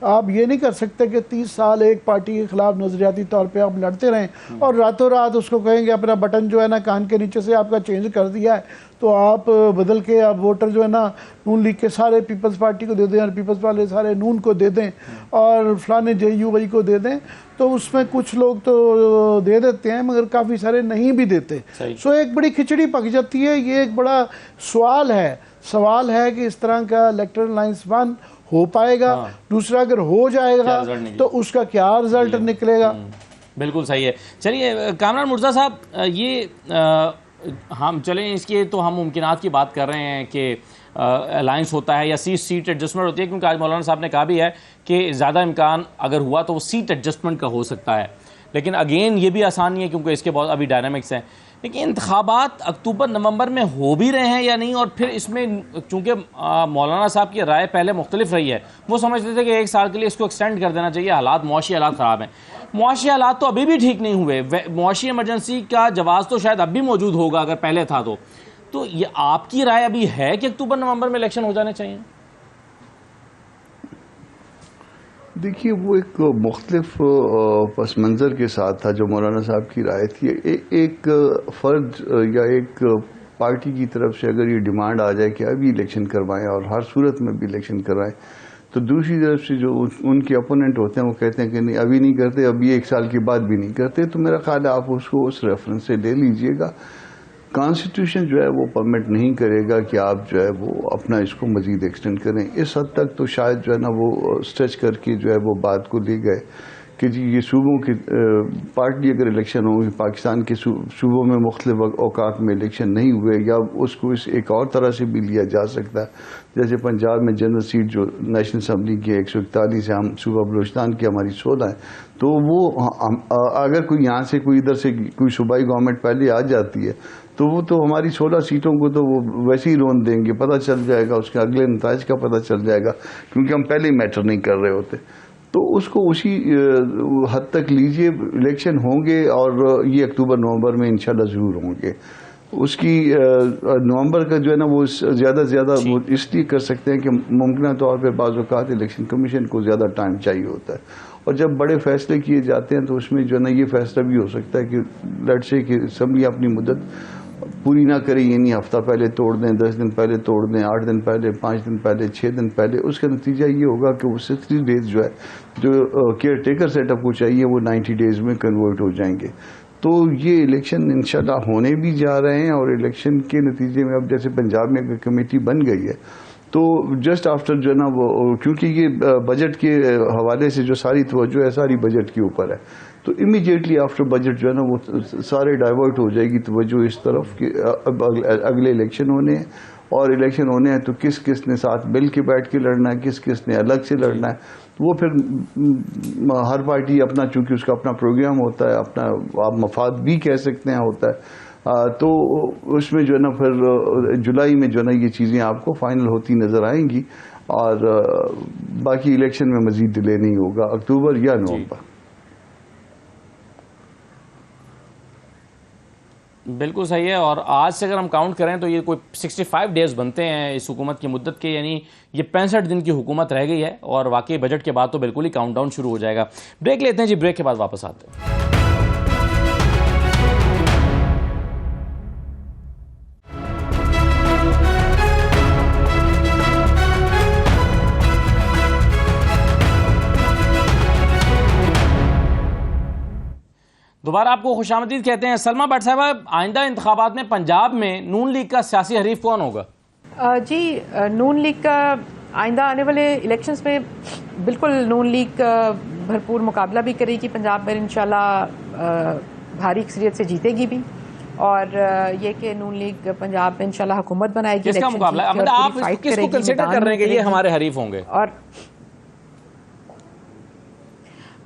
Speaker 2: आप ये नहीं कर सकते कि 30 साल एक पार्टी के खिलाफ नजरियाती तौर पे आप लड़ते रहें और रातों रात उसको कहेंगे अपना बटन जो है ना कान के नीचे से आपका चेंज कर दिया है तो आप बदल के आप वोटर जो है ना नून लीग के सारे पीपल्स पार्टी को दे दें और पीपल्स वाले सारे नून को दे दें और फलाने JUI को दे दें, तो उसमें कुछ लोग तो दे देते हैं मगर काफ़ी सारे नहीं भी देते। सो एक बड़ी खिचड़ी पक जाती है। ये एक बड़ा सवाल है कि इस तरह का इलेक्टोरल अलायंस 1 हो पाएगा, दूसरा अगर हो जाएगा तो उसका क्या रिजल्ट निकलेगा।
Speaker 1: बिल्कुल सही है। चलिए कामरान मुर्तज़ा साहब, ये हम चलें इसके तो हम मुमकिनात की बात कर रहे हैं कि अलायंस होता है या सीट एडजस्टमेंट होती है, क्योंकि आज मौलाना साहब ने कहा भी है कि ज़्यादा इम्कान अगर हुआ तो वो सीट एडजस्टमेंट का हो सकता है, लेकिन अगेन ये भी आसान नहीं है क्योंकि इसके बहुत अभी डायनामिक्स हैं। लेकिन इंतखाबात अक्टूबर नवंबर में हो भी रहे हैं या नहीं, और फिर इसमें चूँकि मौलाना साहब की राय पहले मुख्तलिफ रही है, वो समझते थे कि 1 साल के लिए इसको एक्सटेंड कर देना चाहिए, मुआशी हालात ख़राब हैं। मुआशी हालात तो अभी भी ठीक नहीं हुए, मुआशी इमरजेंसी का जवाब तो शायद अब भी मौजूद होगा अगर पहले था तो ये आपकी राय अभी है कि अक्टूबर नवंबर में इलेक्शन हो जाने चाहिए?
Speaker 3: देखिए, वो एक मुख्तलिफ पस मंज़र के साथ था जो मौलाना साहब की राय थी। एक फ़र्द या एक पार्टी की तरफ से अगर ये डिमांड आ जाए कि अभी इलेक्शन करवाएं और हर सूरत में भी इलेक्शन करवाएं, तो दूसरी तरफ से जो उनके अपोनेंट होते हैं वो कहते हैं कि नहीं अभी नहीं करते, अभी 1 साल के बाद भी नहीं करते। तो मेरा ख्याल है आप उसको उस रेफरेंस से ले लीजिएगा। कॉन्स्टिट्यूशन जो है वो परमिट नहीं करेगा कि आप जो है वो अपना इसको मज़ीद एक्सटेंड करें। इस हद तक तो शायद जो है ना वो स्ट्रेच करके जो है वो बात को ले गए कि जी ये सूबों की पार्टी अगर इलेक्शन होगी, पाकिस्तान के सूबों में मुख्तलिफ औकात में इलेक्शन नहीं हुए, या उसको एक और तरह से भी लिया जा सकता है। जैसे पंजाब में जनरल सीट जो नेशनल असम्बली की 141 है, हम सूबा बलूचिस्तान की हमारी 16 है, तो वो अगर कोई यहाँ से कोई इधर से कोई सूबाई गवर्नमेंट पहले आ जाती है तो वो तो हमारी 16 सीटों को तो वो वैसे ही रोन देंगे, पता चल जाएगा, उसके अगले नताज का पता चल जाएगा, क्योंकि हम पहले ही मैटर नहीं कर रहे होते। तो उसको उसी हद तक लीजिए, इलेक्शन होंगे और ये अक्टूबर नवंबर में इंशाल्लाह ज़रूर होंगे। उसकी नवंबर का जो है ना वो ज़्यादा से ज़्यादा वो इसलिए कर सकते हैं कि मुमकिन तौर पर बाज़ औक़ात इलेक्शन कमीशन को ज़्यादा टाइम चाहिए होता है, और जब बड़े फैसले किए जाते हैं तो उसमें जो है ना ये फैसला भी हो सकता है कि लेट्स से कि असम्बली अपनी मुद्दत पूरी ना करें, ये नहीं हफ्ता पहले तोड़ दें, 10 दिन पहले तोड़ दें, 8 दिन पहले, 5 दिन पहले, 6 दिन पहले। उसका नतीजा ये होगा कि वो 60 डेज़ जो है जो केयर टेकर सेटअप को चाहिए वो 90 डेज़ में कन्वर्ट हो जाएंगे। तो ये इलेक्शन इंशाल्लाह होने भी जा रहे हैं, और इलेक्शन के नतीजे में अब जैसे पंजाब में एक कमेटी बन गई है तो जस्ट आफ्टर जो है ना वो, क्योंकि ये बजट के हवाले से जो सारी तवज्जो है सारी बजट के ऊपर है, तो इमीडिएटली आफ्टर बजट जो है ना वो सारे डाइवर्ट हो जाएगी तवज्जो इस तरफ कि अब अगले इलेक्शन होने हैं, और इलेक्शन होने हैं तो किस किस ने साथ मिल के बैठ के लड़ना है, किस किस ने अलग से लड़ना है। तो वो फिर हर पार्टी अपना, चूँकि उसका अपना प्रोग्राम होता है, अपना आप मफाद भी कह सकते हैं होता है, तो उसमें जो है ना फिर जुलाई में जो है ना ये चीज़ें आपको फाइनल होती नज़र आएंगी, और बाकी इलेक्शन में मज़ीद डिले नहीं होगा, अक्टूबर या नवंबर।
Speaker 1: बिल्कुल सही है। और आज से अगर हम काउंट करें तो ये कोई 65 डेज़ बनते हैं इस हुकूमत की मुद्दत के, यानी ये 65 दिन की हुकूमत रह गई है, और वाकई बजट के बाद तो बिल्कुल ही काउंटडाउन शुरू हो जाएगा। ब्रेक लेते हैं जी, ब्रेक के बाद वापस आते हैं। दोबारा आपको खुशामदीद कहते हैं। सलमा भट्ट साहब, आइंदा इंतखाबात में पंजाब में नून लीग का सियासी हरीफ कौन होगा?
Speaker 4: जी, नून लीग का आइंदा आने वाले इलेक्शंस में बिल्कुल नून लीग भरपूर मुकाबला भी करेगी पंजाब में, इंशाल्लाह भारी अक्सरियत से जीतेगी भी, और ये कि नून लीग पंजाब में इंशाल्लाह हुकूमत बनाएगी।
Speaker 1: किसका मुकाबला? मतलब आप किसको कंसीडर कर रहे हैं कि ये हमारे हरीफ होंगे?
Speaker 4: और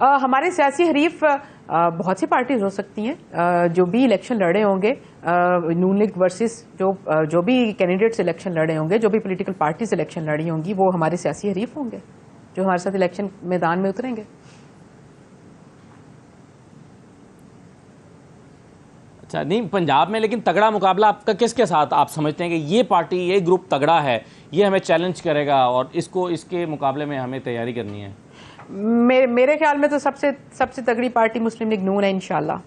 Speaker 4: हमारे सियासी हरीफ बहुत सी पार्टीज हो सकती हैं जो भी इलेक्शन लड़े होंगे, नून लीग वर्सेस जो भी कैंडिडेट्स इलेक्शन लड़े होंगे, जो भी पॉलिटिकल पार्टीज इलेक्शन लड़ी होंगी, वो हमारे सियासी हरीफ होंगे जो हमारे साथ इलेक्शन मैदान में उतरेंगे।
Speaker 1: अच्छा, नहीं पंजाब में लेकिन तगड़ा मुकाबला आपका किसके साथ आप समझते हैं कि ये पार्टी, ये ग्रुप तगड़ा है, ये हमें चैलेंज करेगा और इसके मुकाबले में हमें तैयारी करनी है?
Speaker 4: मेरे ख्याल में तो सबसे तगड़ी पार्टी मुस्लिम लीग नून है इंशाल्लाह।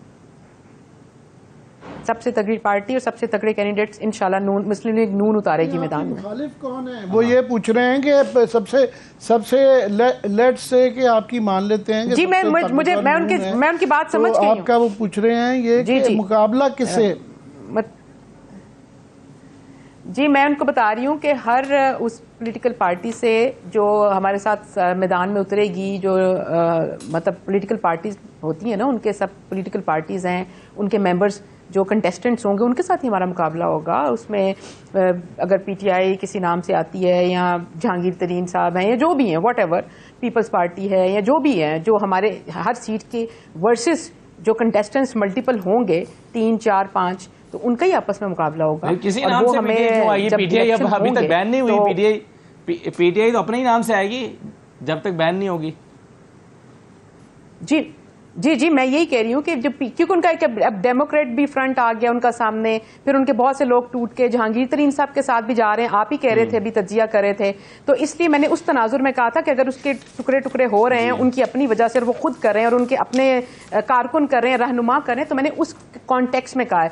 Speaker 4: सबसे तगड़ी पार्टी और सबसे तगड़े कैंडिडेट्स इंशाल्लाह नून, मुस्लिम लीग नून उतारेगी मैदान में।
Speaker 2: मुखालिफ कौन है वो ये पूछ रहे हैं कि सबसे लेट्स से कि आपकी मान लेते हैं कि
Speaker 4: जी मैं उनकी बात समझ गई हूं।
Speaker 2: आपका वो पूछ रहे हैं ये कि मुकाबला किससे।
Speaker 4: जी मैं उनको बता रही हूँ कि हर उस पॉलिटिकल पार्टी से जो हमारे साथ मैदान में उतरेगी, जो मतलब पॉलिटिकल पार्टीज होती हैं ना, उनके सब पॉलिटिकल पार्टीज हैं, उनके मेंबर्स जो कंटेस्टेंट्स होंगे उनके साथ ही हमारा मुकाबला होगा। उसमें अगर पीटीआई किसी नाम से आती है या जहांगीर तरीन साहब हैं या जो भी हैं, व्हाटएवर, पीपल्स पार्टी है या जो भी है, जो हमारे हर सीट के वर्सेस जो कंटेस्टेंट्स मल्टीपल होंगे 3, 4, 5, तो उनका ही आपस में मुकाबला होगा।
Speaker 1: किसी नाम से पीटीआई अभी तक बैन नहीं हुई। पीटीआई तो अपने ही नाम से आएगी जब तक बैन नहीं होगी।
Speaker 4: जी मैं यही कह रही हूँ कि क्योंकि उनका एक अब डेमोक्रेट भी फ्रंट आ गया उनका सामने, फिर उनके बहुत से लोग टूट के जहांगीर तरीन साहब के साथ भी जा रहे हैं। आप ही कह रहे थे, अभी तजिया कर रहे थे, तो इसलिए मैंने उस तनाजुर में कहा था कि अगर उसके टुकड़े टुकड़े हो रहे हैं उनकी अपनी वजह से, और वो खुद कर रहे हैं और उनके अपने कारकुन कर रहे हैं, रहनुमा कर रहे हैं, तो मैंने उस कॉन्टेक्स्ट में कहा है।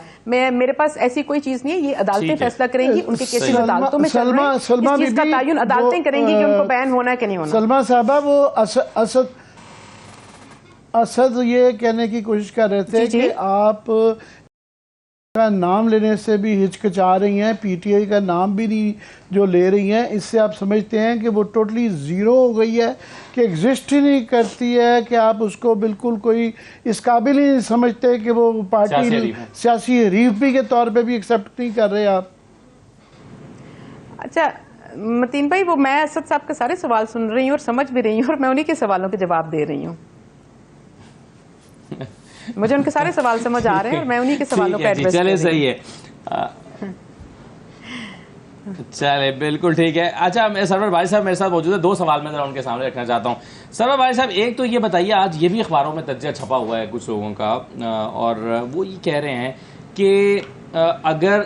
Speaker 4: मेरे पास ऐसी कोई चीज नहीं है, ये अदालतें फैसला करेंगी, उनके केसेस अदालतों में चल रहे हैं, इस चीज का तयन अदालतें करेंगी कि उनको बैन होना है कि नहीं होना।
Speaker 2: सलमा साहबा वो असद ये कहने की कोशिश कर रहे थे कि आप का नाम लेने से भी हिचकिचा रही हैं, पीटीआई का नाम भी नहीं जो ले रही हैं, इससे आप समझते हैं कि वो टोटली ज़ीरो हो गई है, कि एग्जिस्ट ही नहीं करती है, कि आप उसको बिल्कुल कोई इस काबिल ही नहीं समझते कि वो पार्टी सियासी हरीफ भी के तौर पे भी एक्सेप्ट नहीं कर रहे आप।
Speaker 4: अच्छा मतीन भाई, वो मैं असद साहब के सारे सवाल सुन रही हूँ और समझ भी रही हूँ, और मैं उन्हीं के सवालों के जवाब दे रही हूँ। मुझे उनके सारे सवाल समझ आ रहे हैं और मैं उन्हीं के सवालों का एड्रेस।
Speaker 1: चले सही है, चले बिल्कुल ठीक है। अच्छा सरवर भाई साहब मेरे साथ मौजूद है, 2 सवाल मैं जरा उनके सामने रखना चाहता हूँ। सरवर भाई साहब, एक तो ये बताइए, आज ये भी अखबारों में तज्जिया छपा हुआ है कुछ लोगों का, और वो ये कह रहे हैं कि अगर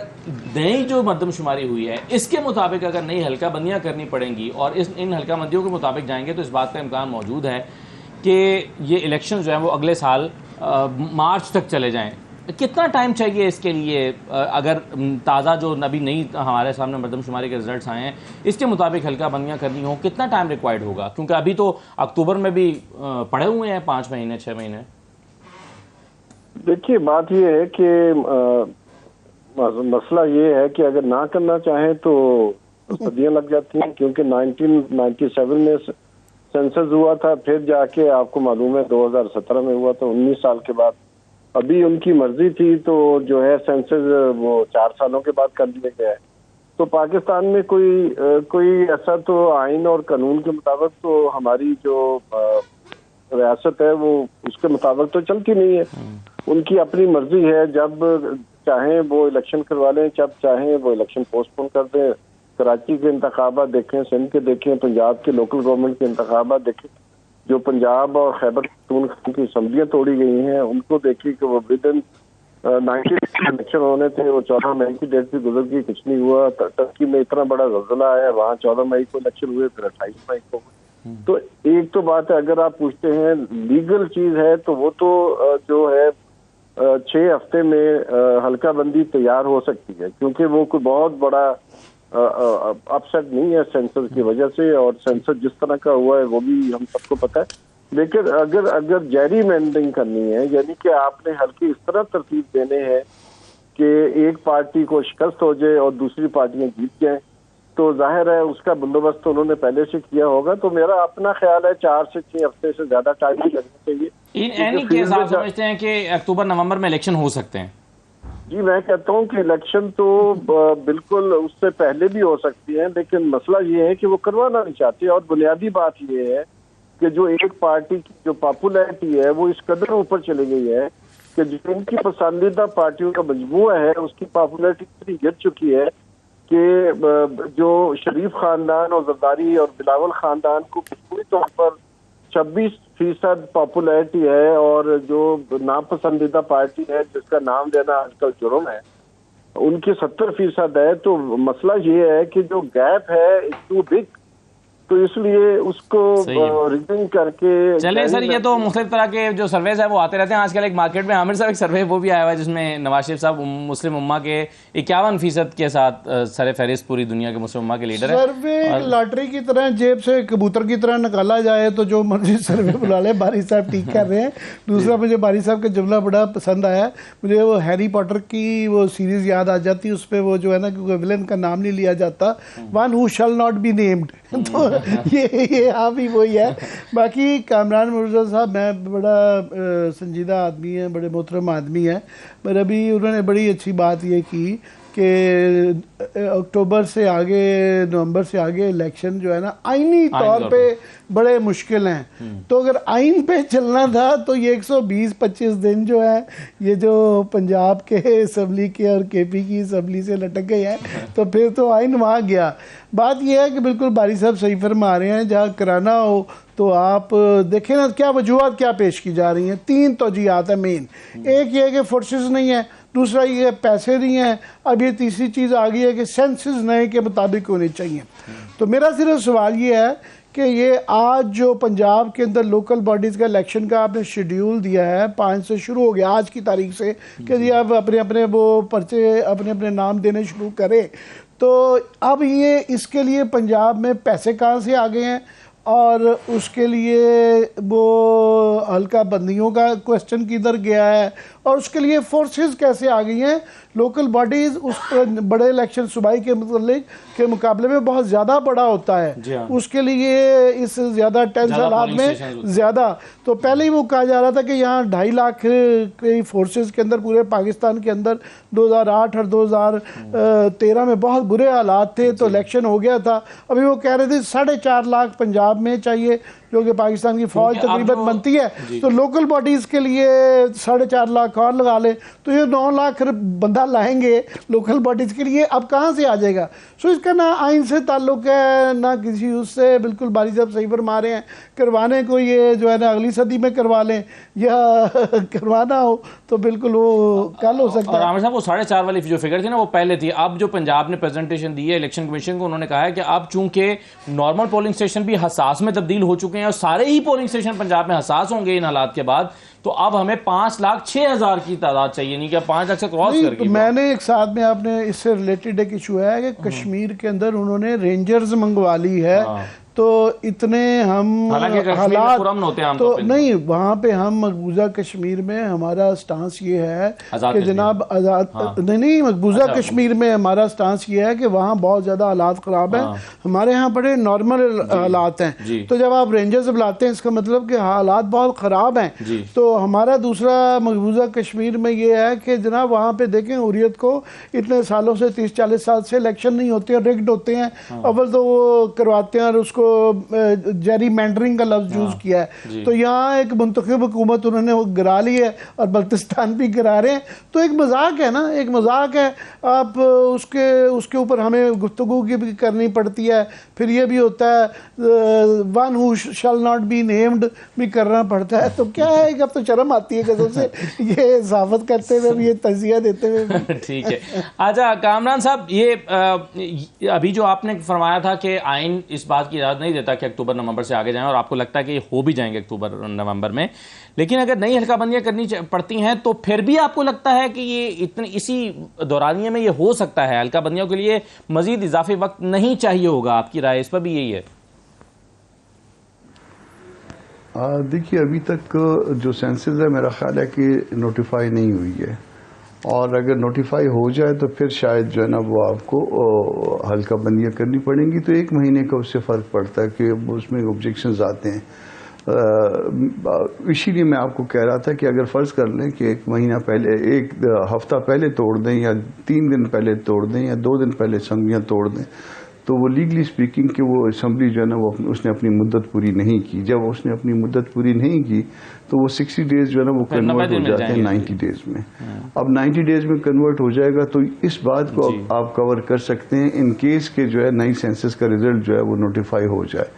Speaker 1: नई जो मरदमशुमारी हुई है इसके मुताबिक अगर नई हल्काबंदियाँ करनी पड़ेंगी और इन हल्काबंदियों के मुताबिक जाएंगे तो इस बात का इम्कान मौजूद है कि ये इलेक्शन जो है वो अगले साल मार्च तक चले जाएं। कितना टाइम चाहिए इसके लिए? अगर ताज़ा जो अभी नई हमारे सामने मरदमशुमारी के रिजल्ट्स आए हैं इसके मुताबिक हल्काबंदियाँ करनी हो, कितना टाइम रिक्वायर्ड होगा? क्योंकि अभी तो अक्टूबर में भी पड़े हुए हैं 5 महीने 6 महीने।
Speaker 5: देखिए बात ये है कि मसला ये है कि अगर ना करना चाहें तो सदियां लग जाती हैं, क्योंकि 1997 में सेंसस हुआ था, फिर जाके आपको मालूम है 2017 में हुआ था, 19 साल के बाद। अभी उनकी मर्जी थी तो जो है सेंसस वो 4 सालों के बाद कर दिया गया है। तो पाकिस्तान में कोई ऐसा तो आइन और कानून के मुताबिक तो हमारी जो रियासत है वो उसके मुताबिक तो चलती नहीं है। उनकी अपनी मर्जी है, जब चाहें वो इलेक्शन करवा लें, जब चाहें वो इलेक्शन पोस्टपोन कर दें। कराची के इंतखाबात देखें, सिंध के देखें, पंजाब के लोकल गवर्नमेंट के इंतखाबात देखें, जो पंजाब और खैबर पख्तूनख्वा की असम्बलियाँ तोड़ी गई हैं उनको देखिए कि वो विद इन 90 इलेक्शन होने थे, वो 14 मई की डेट भी गुजर गई, कुछ नहीं हुआ। टर्की में इतना बड़ा ज़लज़ला आया, वहाँ 14 मई को इलेक्शन हुए, फिर 28 मई को। तो एक तो बात है, अगर आप पूछते हैं लीगल चीज़ है तो वो तो जो है 6 हफ्ते में हल्काबंदी तैयार हो सकती है, क्योंकि वो कोई बहुत बड़ा अपसेट नहीं है सेंसस की वजह से, और सेंसस जिस तरह का हुआ है वो भी हम सबको पता है। लेकिन अगर जैरी मैंडिंग करनी है, यानी कि आपने हल्के इस तरह तरतीब देने हैं कि एक पार्टी को शिकस्त हो जाए और दूसरी पार्टियां जीत जाएं, तो जाहिर है उसका बंदोबस्त तो उन्होंने पहले से किया होगा। तो मेरा अपना ख्याल है 4 से 6 हफ्ते से ज्यादा टाइम नहीं लगना चाहिए।
Speaker 1: एनी केस आप समझते हैं कि अक्टूबर नवंबर में इलेक्शन हो सकते हैं?
Speaker 5: जी मैं कहता हूं कि इलेक्शन तो बिल्कुल उससे पहले भी हो सकती है, लेकिन मसला ये है कि वो करवाना नहीं चाहते। और बुनियादी बात ये है कि जो एक पार्टी की जो पॉपुलैरिटी है वो इस कदर ऊपर चली गई है कि जो उनकी पसंदीदा पार्टियों का मजमूआ है उसकी पॉपुलैरिटी इतनी गिर चुकी है कि जो शरीफ खानदान और जरदारी और बिलावल खानदान को पूरी तौर पर 26% पॉपुलैरिटी है, और जो नापसंदीदा पार्टी है जिसका नाम लेना आजकल जुर्म है उनकी 70% है। तो मसला ये है कि जो गैप है इट्स टू बिग, तो इसलिए उसको रिविंग करके
Speaker 1: चले सर, ये तो मुख्तलिफ तरह के जो सर्वेज है वो आते रहते हैं। आजकल एक मार्केट में आमिर साहब एक सर्वे वो भी आया हुआ है जिसमें नवाज शरीफ साहब मुस्लिम उम्मा के 51% के साथ सर फहरिस्त पूरी दुनिया के मुस्लिम उम्मा के लीडर है।
Speaker 2: सर्वे लॉटरी की तरह जेब से कबूतर की तरह निकाला जाए तो जो मर्जी सर्वे बुला ले। बारी साहब ठीक कर रहे हैं। दूसरा, मुझे बारी साहब का जुमला बड़ा पसंद आया। मुझे वो हैरी पॉटर की वो सीरीज याद आ जाती है, उस पर वो जो है ना, क्योंकि विलन का नाम नहीं लिया जाता, one who shall not be named. तो ये हाँ भी वही है। बाकी कामरान मुर्तज़ा साहब मैं बड़ा संजीदा आदमी है, बड़े मोहतरम आदमी है, पर अभी उन्होंने बड़ी अच्छी बात ये की कि अक्टूबर से आगे, नवंबर से आगे इलेक्शन जो है ना आईनी तौर पे बड़े मुश्किल हैं। तो अगर आइन पे चलना था तो ये 120-25 दिन जो है, ये जो पंजाब के असम्बली के और केपी की असम्बली से लटक गए हैं, तो फिर तो आइन वहाँ गया। बात यह है कि बिल्कुल बारी साहब सही फरमा रहे हैं, जहाँ कराना हो तो आप देखें ना क्या वजूहत क्या पेश की जा रही हैं। 3 तौजीहात है मेन। एक ये है कि फोर्सेस नहीं है, दूसरा ये पैसे नहीं है, अब ये तीसरी चीज़ आ गई है कि सेंसस नए के मुताबिक होने चाहिए। तो मेरा सिर्फ सवाल ये है कि ये आज जो पंजाब के अंदर लोकल बॉडीज़ का इलेक्शन का आपने शेड्यूल दिया है, 5 से शुरू हो गया आज की तारीख से, कि जी आप अपने अपने वो पर्चे अपने अपने नाम देने शुरू करें, तो अब ये इसके लिए पंजाब में पैसे कहाँ से आ गए हैं और उसके लिए वो हल्का बंदियों का क्वेश्चन किधर गया है और उसके लिए फोर्सेस कैसे आ गई हैं। लोकल बॉडीज़ उस बड़े इलेक्शन सूबाई के मुकाबले में बहुत ज़्यादा बड़ा होता है, उसके लिए इस ज़्यादा टेंस हालात में ज़्यादा। तो पहले ही वो कहा जा रहा था कि यहाँ 2.5 लाख के फोर्सेस के अंदर पूरे पाकिस्तान के अंदर 2008 और 2013 में बहुत बुरे हालात थे, तो इलेक्शन हो गया था। अभी वो कह रहे थे 4.5 लाख पंजाब में चाहिए, जो कि पाकिस्तान की फौज तकरीबन बनती है, तो लोकल बॉडीज़ के लिए 4.5 लाख और लगा ले, तो ये 9 लाख बंदा लाएंगे लोकल बॉडीज़ के लिए। अब कहाँ से आ जाएगा? सो इसका ना आइन से ताल्लुक़ है ना किसी उससे। बिल्कुल बारी साहब सही फरमा रहे हैं, करवाने को ये जो है ना अगली सदी में करवा लें या करवाना हो तो बिल्कुल वो कल हो सकता है।
Speaker 1: आमिर साहब वो 4.5 वाली जो फिगर थी ना वो पहले थी। अब जो पंजाब ने प्रेजेंटेशन दी है इलेक्शन कमीशन को, उन्होंने कहा है कि अब चूंकि नॉर्मल पोलिंग स्टेशन भी हसास में तब्दील हो चुके हैं और सारे ही पोलिंग स्टेशन पंजाब में हसास होंगे इन हालात के बाद, तो अब हमें 5,06,000 की तादाद चाहिए, नहीं क्या 5 लाख से क्रॉस करके।
Speaker 2: तो मैंने एक साथ में आपने इससे रिलेटेड एक इशू है कि कश्मीर के अंदर उन्होंने रेंजर्स मंगवा ली है, तो इतने हम हालात तो नहीं, वहाँ पे हम मकबूजा कश्मीर में हमारा स्टांस ये है कि जनाब आज़ाद नहीं मकबूजा कश्मीर में हमारा स्टांस ये है कि वहाँ बहुत ज़्यादा हालात ख़राब हैं, हमारे यहाँ बड़े नॉर्मल हालात हैं। तो जब आप रेंजर्स बुलाते हैं इसका मतलब कि हालात बहुत ख़राब हैं। तो हमारा दूसरा मकबूजा कश्मीर में ये है कि जनाब वहाँ पे देखें हुर्रियत को इतने सालों से 30-40 साल से इलेक्शन नहीं होते हैं, रिग्ड होते हैं। अव्वल तो वो करवाते हैं और उसको जेरी मैंडरिंग का लफ्ज यूज किया है। तो यहाँ एक मुंतखब हुकूमत उन्होंने वो गिरा ली है और बल्तिस्तान भी गिरा रहे हैं। तो एक मजाक है ना, एक मजाक है। आप उसके ऊपर हमें गुफ्तगू की भी करनी पड़ती है। फिर ये भी होता है one who shall not be named भी करना पड़ता है। तो क्या है, अब तो शर्म आती है कसम से ये साफत करते हुए भी, ये तज़िया देते हुए।
Speaker 1: ठीक है। अच्छा कामरान साहब, ये अभी जो आपने फरमाया था कि आइन इस बात की इजाज़त नहीं देता कि अक्टूबर नवंबर से आगे जाएं, और आपको लगता है कि ये हो भी जाएंगे अक्टूबर नवंबर में, लेकिन अगर नई हल्काबंदियां करनी पड़ती हैं तो फिर भी आपको लगता है कि ये इसी दौरानिए में ये हो सकता है, हल्काबंदियों के लिए मजीद इजाफी वक्त नहीं चाहिए होगा? आपकी राय इस पर भी यही है?
Speaker 3: देखिए, अभी तक जो सेंसस है मेरा ख्याल है कि नोटिफाई नहीं हुई है, और अगर नोटिफाई हो जाए तो फिर शायद जो है ना वो आपको हल्का बंदियाँ करनी पड़ेंगी। तो 1 महीने का उससे फ़र्क पड़ता है कि उसमें ऑब्जेक्शंस आते हैं। इसीलिए मैं आपको कह रहा था कि अगर फ़र्ज़ कर लें कि 1 महीना पहले, 1 हफ़्ता पहले तोड़ दें या 3 दिन पहले तोड़ दें या 2 दिन पहले असम्बलियाँ तोड़ दें, तो वो लीगली स्पीकिंग कि वो असम्बली जो है ना वो उसने अपनी मुद्दत पूरी नहीं की। जब उसने अपनी मुद्दत पूरी नहीं की तो वो 60 डेज़ जो है ना वो कन्वर्ट हो जाते हैं 90 डेज़ में। अब 90 डेज़ में कन्वर्ट हो जाएगा तो इस बात को आप कवर कर सकते हैं इन केस के जो है नई सेंसस का रिजल्ट जो है वो नोटिफाई हो जाए,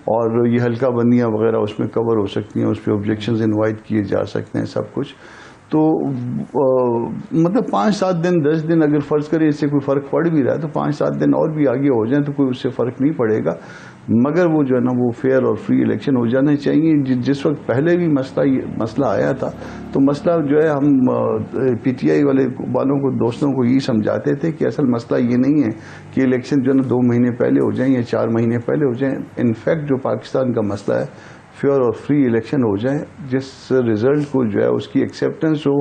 Speaker 3: और ये हल्का बंदियाँ वगैरह उसमें कवर हो सकती हैं, उस पर ऑब्जेक्शंस इनवाइट किए जा सकते हैं, सब कुछ। तो मतलब 5-7 दिन 10 दिन अगर फ़र्ज़ करें इससे कोई फ़र्क पड़ भी रहा है तो 5-7 दिन और भी आगे हो जाए तो कोई उससे फ़र्क नहीं पड़ेगा, मगर वो जो है ना वो फेयर और फ्री इलेक्शन हो जाने चाहिए। जिस वक्त पहले भी मसला आया था तो मसला जो है हम पीटीआई वालों को दोस्तों को यही समझाते थे कि असल मसला ये नहीं है कि इलेक्शन जो है ना 2 महीने पहले हो जाएं या 4 महीने पहले हो जाएं। इनफैक्ट जो पाकिस्तान का मसला है फेयर और फ्री इलेक्शन हो जाए, जिस रिजल्ट को जो है उसकी एक्सेप्टेंस हो,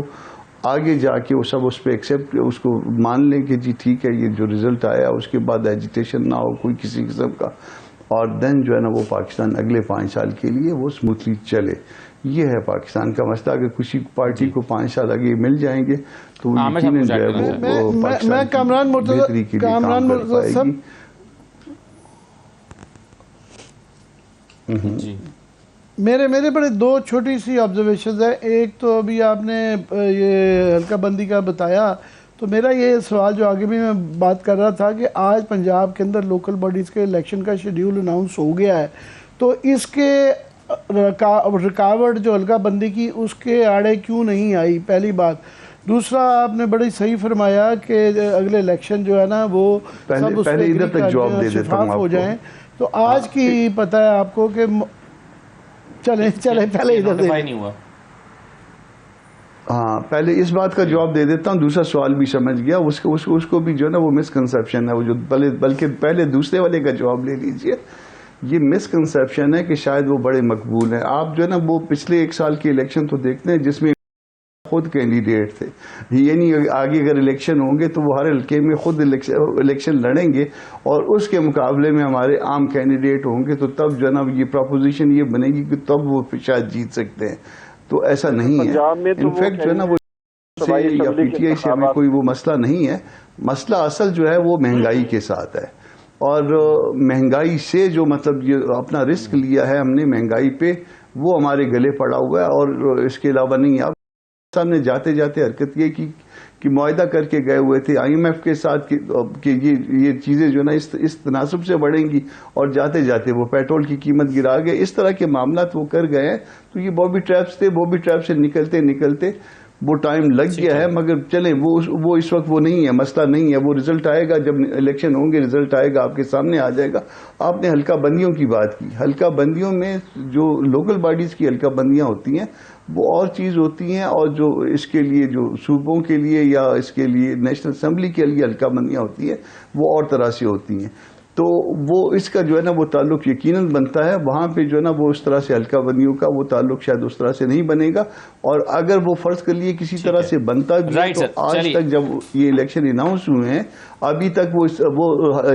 Speaker 3: आगे जाके वो सब उस पर एक्सेप्ट उसको मान लें कि जी ठीक है ये जो रिजल्ट आया, उसके बाद एजिटेशन ना हो कोई किसी किस्म का, और देन जो है ना वो पाकिस्तान अगले 5 साल के लिए वो स्मूथली चले। ये है पाकिस्तान का मसला। अगर किसी पार्टी को 5 साल आगे मिल जाएंगे तो यकीनन जो है वो
Speaker 2: मैं कामरान मुर्तज़ा साहब
Speaker 1: जी
Speaker 2: मेरे बड़े 2 छोटी सी ऑब्जर्वेशन है। एक तो अभी आपने ये हल्का बंदी का बताया, तो मेरा ये सवाल जो आगे भी मैं बात कर रहा था कि आज पंजाब के अंदर लोकल बॉडीज़ के इलेक्शन का शेड्यूल अनाउंस हो गया है, तो इसके रुकावट जो हल्का बंदी की उसके आड़े क्यों नहीं आई, पहली बात। दूसरा, आपने बड़ी सही फरमाया कि अगले इलेक्शन जो है ना वो
Speaker 3: पहले इधर तक जवाब दे देता हूं
Speaker 2: हो जाए। तो आज की पता है आपको कि चले पहले इधर
Speaker 1: नहीं हुआ।
Speaker 3: हाँ, पहले इस बात का जवाब दे देता हूँ। दूसरा सवाल भी समझ गया, उसको भी जो है ना वो मिसकंसेप्शन है, वो जो बल्कि पहले दूसरे वाले का जवाब ले लीजिए। ये मिसकंसेप्शन है कि शायद वो बड़े मकबूल हैं। आप जो है ना वो पिछले 1 साल के इलेक्शन तो देखते हैं जिसमें खुद कैंडिडेट थे, ये नहीं आगे अगर इलेक्शन होंगे तो वो हर हल्के में खुद इलेक्शन लड़ेंगे और उसके मुकाबले में हमारे आम कैंडिडेट होंगे, तो तब जो है ना ये प्रोपोजिशन ये बनेगी कि तब वो शायद जीत सकते हैं। तो ऐसा नहीं है। इनफैक्ट जो है ना वो या पीटीआई से हमें कोई वो मसला नहीं है। मसला असल जो है वो महंगाई के साथ है, और महंगाई से जो मतलब ये अपना रिस्क लिया है हमने महंगाई पे, वो हमारे गले पड़ा हुआ है। और इसके अलावा नहीं, आप सामने जाते जाते हरकत ये की कि मुआहदा करके गए हुए थे IMF के साथ कि ये चीज़ें जो ना इस तनासब से बढ़ेंगी, और जाते जाते वो पेट्रोल की कीमत गिरा गए। इस तरह के मामला वो कर गए हैं। तो ये बॉबी ट्रैप्स थे, बॉबी ट्रैप से निकलते निकलते वो टाइम लग गया है, मगर चलें वो इस वक्त वो नहीं है, मसला नहीं है। वो रिजल्ट आएगा, जब इलेक्शन होंगे रिजल्ट आएगा, आपके सामने आ जाएगा। आपने हल्का बंदियों की बात की, हल्का बंदियों में जो लोकल बॉडीज़ की हल्का बंदियाँ होती हैं वो और चीज़ होती हैं, और जो इसके लिए जो सूबों के लिए या इसके लिए नेशनल असम्बली के लिए हल्का बंदियाँ होती हैं वो और तरह से होती हैं। तो वो इसका जो है ना वो ताल्लुक यकीनन बनता है, वहाँ पे जो है ना वो उस तरह से हल्का बंदियों का वो ताल्लुक शायद उस तरह से नहीं बनेगा। और अगर वो फर्ज कर लिए किसी तरह से बनता भी है तो आज तक जब ये इलेक्शन अनाउंस हुए हैं अभी तक वो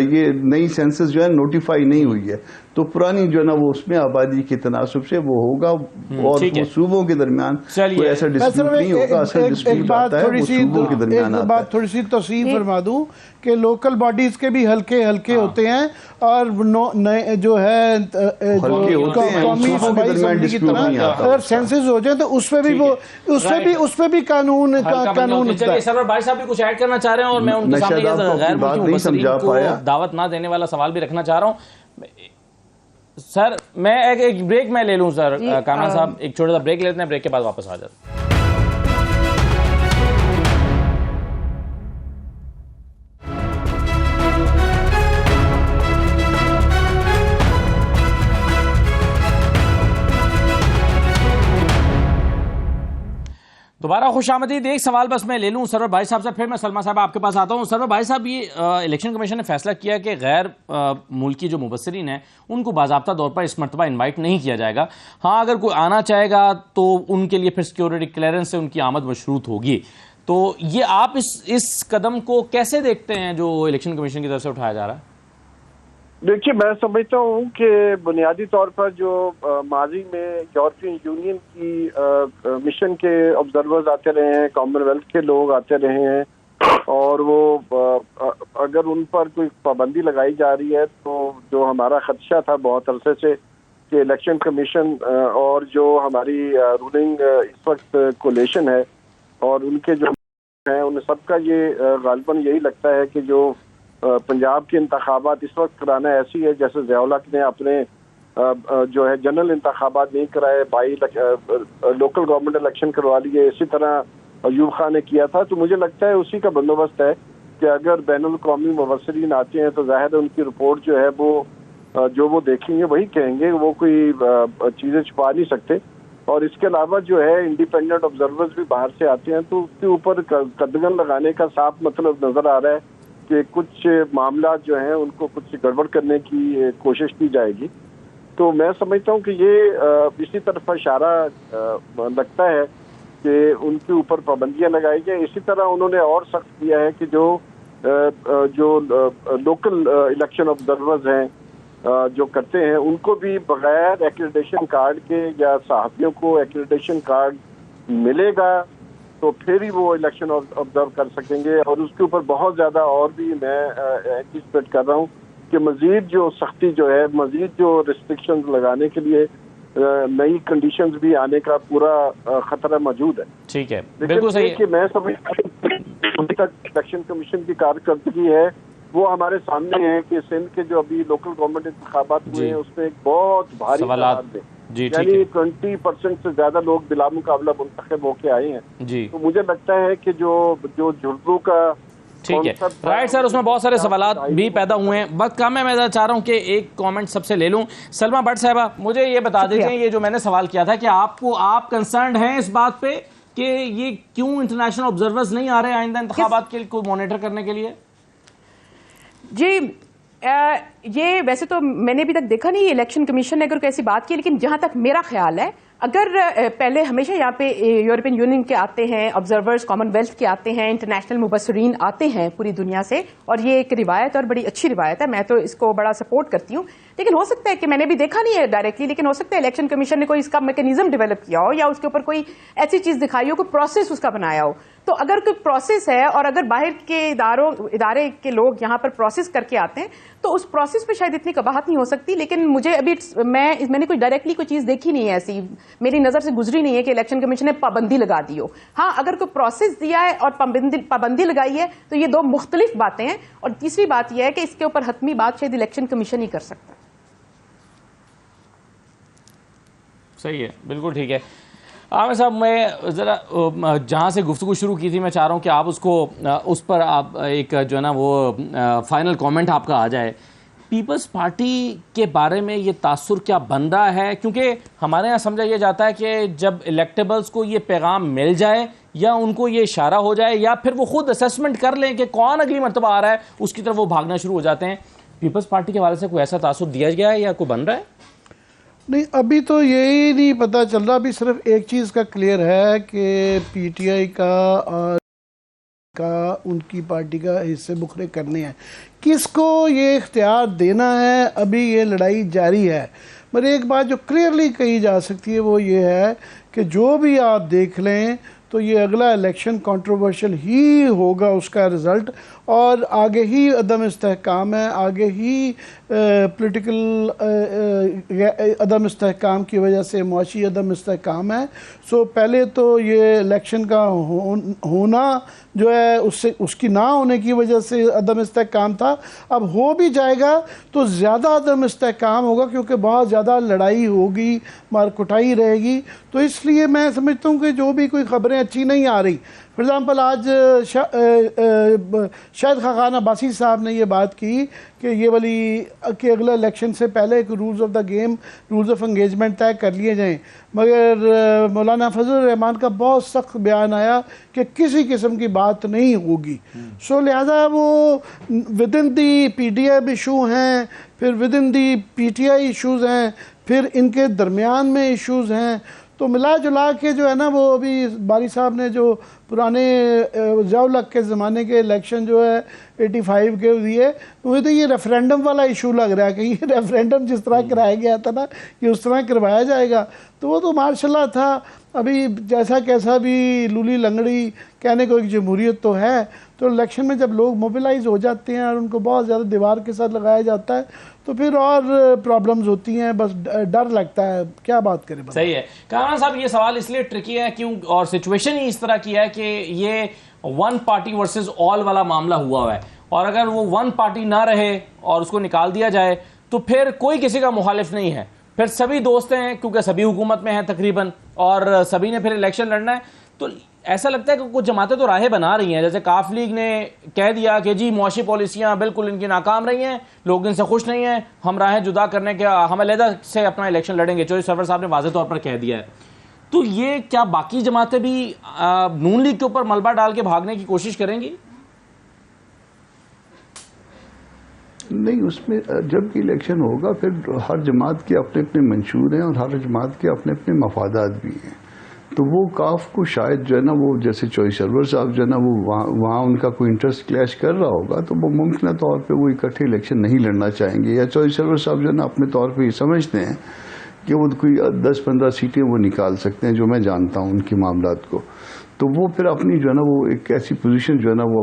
Speaker 3: ये नई सेंसस जो है नोटिफाई नहीं हुई है, तो पुरानी जो है ना वो उसमें आबादी के तनासब से वो होगा, और वो सूबों के दरमियान कोई ऐसा डिस्प्यूट नहीं होगा। असल डिस्प्यूट आता है वो सूबों के दरमियान आता है।
Speaker 2: बात थोड़ी सी तौसीफ फरमा दूं कि लोकल बॉडीज के भी हल्के होते हैं, और नए जो है कौमी सूबाई असम्बली की तरह अगर सेंसस हो जाए तो उसपे भी कानून
Speaker 1: चलिए सरवर भाई साहब भी कुछ ऐड करना चाह रहे हैं, और मैं उनके सामने गैर मुल्की मुबस्सिरीन को दावत ना देने वाला सवाल भी रखना चाह रहा हूँ। सर मैं एक ब्रेक मैं ले लूं सर, कामरान साहब एक छोटा सा ब्रेक लेते हैं, ब्रेक के बाद वापस आ जाते हैं। दोबारा खुशामदीद। एक सवाल बस मैं ले लूं सरवर भाई साहब से, फिर मैं सलमा साहब आपके पास आता हूं। सरवर भाई साहब, ये इलेक्शन कमीशन ने फैसला किया कि गैर मुल्की जो मुबस्सिरीन हैं उनको बाज़ाब्ता तौर पर इस मरतबा इन्वाइट नहीं किया जाएगा। हाँ, अगर कोई आना चाहेगा तो उनके लिए फिर सिक्योरिटी क्लियरेंस से उनकी आमद मशरूत होगी। तो ये आप इस कदम को कैसे देखते हैं जो इलेक्शन कमीशन की तरफ से उठाया जा रहा है?
Speaker 5: देखिए, मैं समझता हूँ कि बुनियादी तौर पर जो माजी में यूरोपियन यूनियन की मिशन के ऑब्जर्वर्स आते रहे हैं, कॉमनवेल्थ के लोग आते रहे हैं, और वो अगर उन पर कोई पाबंदी लगाई जा रही है तो जो हमारा खदशा था बहुत अरसे से कि इलेक्शन कमीशन और जो हमारी रूलिंग इस वक्त कोलेशन है और उनके जो हैं उन सबका ये गालिबन यही लगता है कि जो पंजाब के इंतखाबात इस वक्त कराना ऐसी है जैसे ज़िया-उल-हक ने अपने जो है जनरल इंतखाबात नहीं कराए, लोकल गवर्नमेंट इलेक्शन करवा लिए। इसी तरह अयूब खान ने किया था। तो मुझे लगता है उसी का बंदोबस्त है कि अगर बैनुल कौमी मुबस्सिरीन आते हैं तो जाहिर है उनकी रिपोर्ट जो है वो जो वो देखेंगे वही कहेंगे, वो कोई चीज़ें छुपा नहीं सकते। और इसके अलावा जो है इंडिपेंडेंट ऑब्जर्वर्स भी बाहर से आते हैं, तो उसके ऊपर कदगन लगाने का साफ मतलब नजर आ रहा है कि कुछ मामला जो है उनको कुछ गड़बड़ करने की कोशिश की जाएगी। तो मैं समझता हूँ कि ये इसी तरफ इशारा लगता है कि उनके ऊपर पाबंदियां लगाई जाए। इसी तरह उन्होंने और सख्त किया है कि जो लोकल इलेक्शन ऑब्जर्वर्स हैं जो करते हैं उनको भी बगैर एक्रेडिटेशन कार्ड के या सहाफियों को एक्रेडिटेशन कार्ड मिलेगा तो फिर ही वो इलेक्शन ऑब्जर्व कर सकेंगे। और उसके ऊपर बहुत ज़्यादा और भी मैं एंटिसिपेट कर रहा हूँ कि मजीद जो सख्ती जो है, मजीद जो रिस्ट्रिक्शंस लगाने के लिए नई कंडीशंस भी आने का पूरा खतरा मौजूद है।
Speaker 1: ठीक है, बिल्कुल सही है
Speaker 5: कि मैं समझता हूं अभी तक इलेक्शन कमीशन की कारकर्दगी है वो हमारे सामने है कि सिंध के जो अभी लोकल गवर्नमेंट इंतखाबात हुए हैं उसमें एक बहुत भारी
Speaker 1: सवालात
Speaker 5: यानी 20% से ज्यादा लोग बिला मुकाबला मुंतखब होके आए हैं
Speaker 1: जी।
Speaker 5: तो मुझे लगता है कि जो झुर्रू का
Speaker 1: ठीक है, राइट सर, उसमें बहुत सारे सवालात भी पैदा हुए हैं। वक्त कम है, मैं चाह रहा हूँ कि एक कमेंट सबसे ले लूँ। सलमा भट्ट साहिबा, मुझे ये बता दीजिए, ये जो मैंने सवाल किया था कि आप कंसर्न हैं इस बात पे कि ये क्यों इंटरनेशनल ऑब्जर्वर्स नहीं आ रहे आइंदा इंतखाबात के को मॉनिटर करने के लिए?
Speaker 4: जी, ये वैसे तो मैंने अभी तक देखा नहीं इलेक्शन कमीशन ने अगर कोई ऐसी बात की, लेकिन जहां तक मेरा ख्याल है अगर पहले हमेशा यहाँ पे यूरोपियन यूनियन के आते हैं ऑब्जर्वर्स, कॉमनवेल्थ के आते हैं, इंटरनेशनल मुबस्सिरीन आते हैं पूरी दुनिया से, और ये एक रिवायत और बड़ी अच्छी रिवायत है, मैं तो इसको बड़ा सपोर्ट करती हूँ। लेकिन हो सकता है कि मैंने भी देखा नहीं है डायरेक्टली, लेकिन हो सकता है इलेक्शन कमीशन ने कोई इसका मैकेनिज्म डेवलप किया हो या उसके ऊपर कोई ऐसी चीज दिखाई हो, कोई प्रोसेस उसका बनाया हो। तो अगर कोई प्रोसेस है और अगर बाहर के इदारे के लोग यहाँ पर प्रोसेस करके आते हैं तो उस प्रोसेस पे शायद इतनी कबाहत नहीं हो सकती। लेकिन मुझे अभी मैंने कोई डायरेक्टली कोई चीज देखी नहीं है, ऐसी मेरी नजर से गुजरी नहीं है कि इलेक्शन कमीशन ने पाबंदी लगा दी हो। हाँ, अगर कोई प्रोसेस दिया है और पाबंदी लगाई है तो ये दो मुख्तलिफ बातें हैं। और तीसरी बात यह है कि इसके ऊपर हतमी बात शायद इलेक्शन कमीशन ही कर सकता है।
Speaker 1: सही है, बिल्कुल ठीक है। आमिर साहब, मैं ज़रा जहाँ से गुफ्तगू शुरू की थी मैं चाह रहा हूँ कि आप उस पर आप एक जो है ना वो फाइनल कमेंट आपका आ जाए। पीपल्स पार्टी के बारे में ये तासुर क्या बन रहा है? क्योंकि हमारे यहाँ समझा यह जाता है कि जब इलेक्टेबल्स को ये पैगाम मिल जाए या उनको ये इशारा हो जाए या फिर वो खुद असेसमेंट कर लें कि कौन अगली मरतबा आ रहा है, उसकी तरफ वो भागना शुरू हो जाते हैं। पीपल्स पार्टी के हवाले से कोई ऐसा तासुर दिया गया है या कोई बन रहा है?
Speaker 2: नहीं, अभी तो यही नहीं पता चल रहा। अभी सिर्फ एक चीज़ का क्लियर है कि पीटीआई का उनकी पार्टी का हिस्से बुखरे करने हैं। किसको ये इख्तियार देना है, अभी ये लड़ाई जारी है। मगर एक बात जो क्लियरली कही जा सकती है वो ये है कि जो भी आप देख लें तो ये अगला इलेक्शन कंट्रोवर्शियल ही होगा उसका रिज़ल्ट, और आगे ही अदम इस्तेहकाम है, आगे ही पॉलिटिकल अदम इस्तेहकाम की वजह से मुआशी अदम इस्तेहकाम है। सो पहले तो ये इलेक्शन का होना जो है उससे उसकी ना होने की वजह से अदम इस्तेहकाम था, अब हो भी जाएगा तो ज़्यादा अदम इस्तेहकाम होगा क्योंकि बहुत ज़्यादा लड़ाई होगी, मारकुटाई रहेगी। तो इसलिए मैं समझता हूँ कि जो भी कोई ख़बरें अच्छी नहीं आ रही, फॉर एग्ज़ाम्पल आज शायद खान अब्बासी साहब ने ये बात की कि ये वाली कि अगला इलेक्शन से पहले एक rules of the game, rules of engagement तय कर लिए जाएं। मगर मौलाना फजल रहमान का बहुत सख्त बयान आया कि किसी किस्म की बात नहीं होगी। सो लिहाजा वो with in the PDF issue हैं, फिर with in the PTI issues हैं, फिर इनके दरमियान में इशूज़ हैं। तो मिला जुला के जो है ना वो अभी बारी साहब ने जो पुराने ज़िया-उल-हक के ज़माने के इलेक्शन जो है 85 के दिए, मुझे तो ये रेफरेंडम वाला इशू लग रहा है कि ये रेफरेंडम जिस तरह कराया गया था ना कि उस तरह करवाया जाएगा। तो वो तो माशाल्लाह था। अभी जैसा कैसा भी लूली लंगड़ी कहने को एक जमहूरियत तो है, तो इलेक्शन में जब लोग मोबिलाइज हो जाते हैं और उनको बहुत ज़्यादा दीवार के साथ लगाया जाता है तो फिर और प्रॉब्लम्स होती हैं, बस डर लगता है। क्या बात करें।
Speaker 1: सही है कामरान साहब, ये सवाल इसलिए ट्रिकी है क्यों, और सिचुएशन ही इस तरह की है कि ये वन पार्टी वर्सेस ऑल वाला मामला हुआ है, और अगर वो वन पार्टी ना रहे और उसको निकाल दिया जाए तो फिर कोई किसी का मुखालिफ नहीं है, फिर सभी दोस्त हैं क्योंकि सभी हुकूमत में हैं तकरीबन, और सभी ने फिर इलेक्शन लड़ना है। तो ऐसा लगता है कि कुछ जमातें तो राहें बना रही हैं, जैसे काफ लीग ने कह दिया कि जी मुआशी पॉलिसियाँ बिल्कुल इनकी नाकाम रही हैं, लोग इनसे खुश नहीं हैं, हम राहें जुदा करने के, हम अलहदा से अपना इलेक्शन लड़ेंगे। चौधरी सरवर साहब ने वाज़ेह तौर पर कह दिया है। तो ये क्या बाकी जमातें भी नून लीग के ऊपर मलबा डाल के भागने की कोशिश करेंगी?
Speaker 3: नहीं, उसमें जब इलेक्शन होगा फिर हर जमात के अपने अपने मंशूर हैं और हर जमात के अपने अपने मफादात भी हैं। तो वो काफ को शायद जो है ना, वो जैसे चौधरी सरवर साहब जो है ना, वो वहाँ उनका कोई इंटरेस्ट क्लैश कर रहा होगा, तो वो मुमकिन तौर पे वो इकट्ठे इलेक्शन नहीं लड़ना चाहेंगे। या चौधरी सरवर साहब जो है ना अपने तौर पे ये समझते हैं कि वो कोई 10-15 सीटें वो निकाल सकते हैं, जो मैं जानता हूँ उनके मामलात को। तो वो फिर अपनी जो है ना वो एक ऐसी पोजीशन जो है ना वो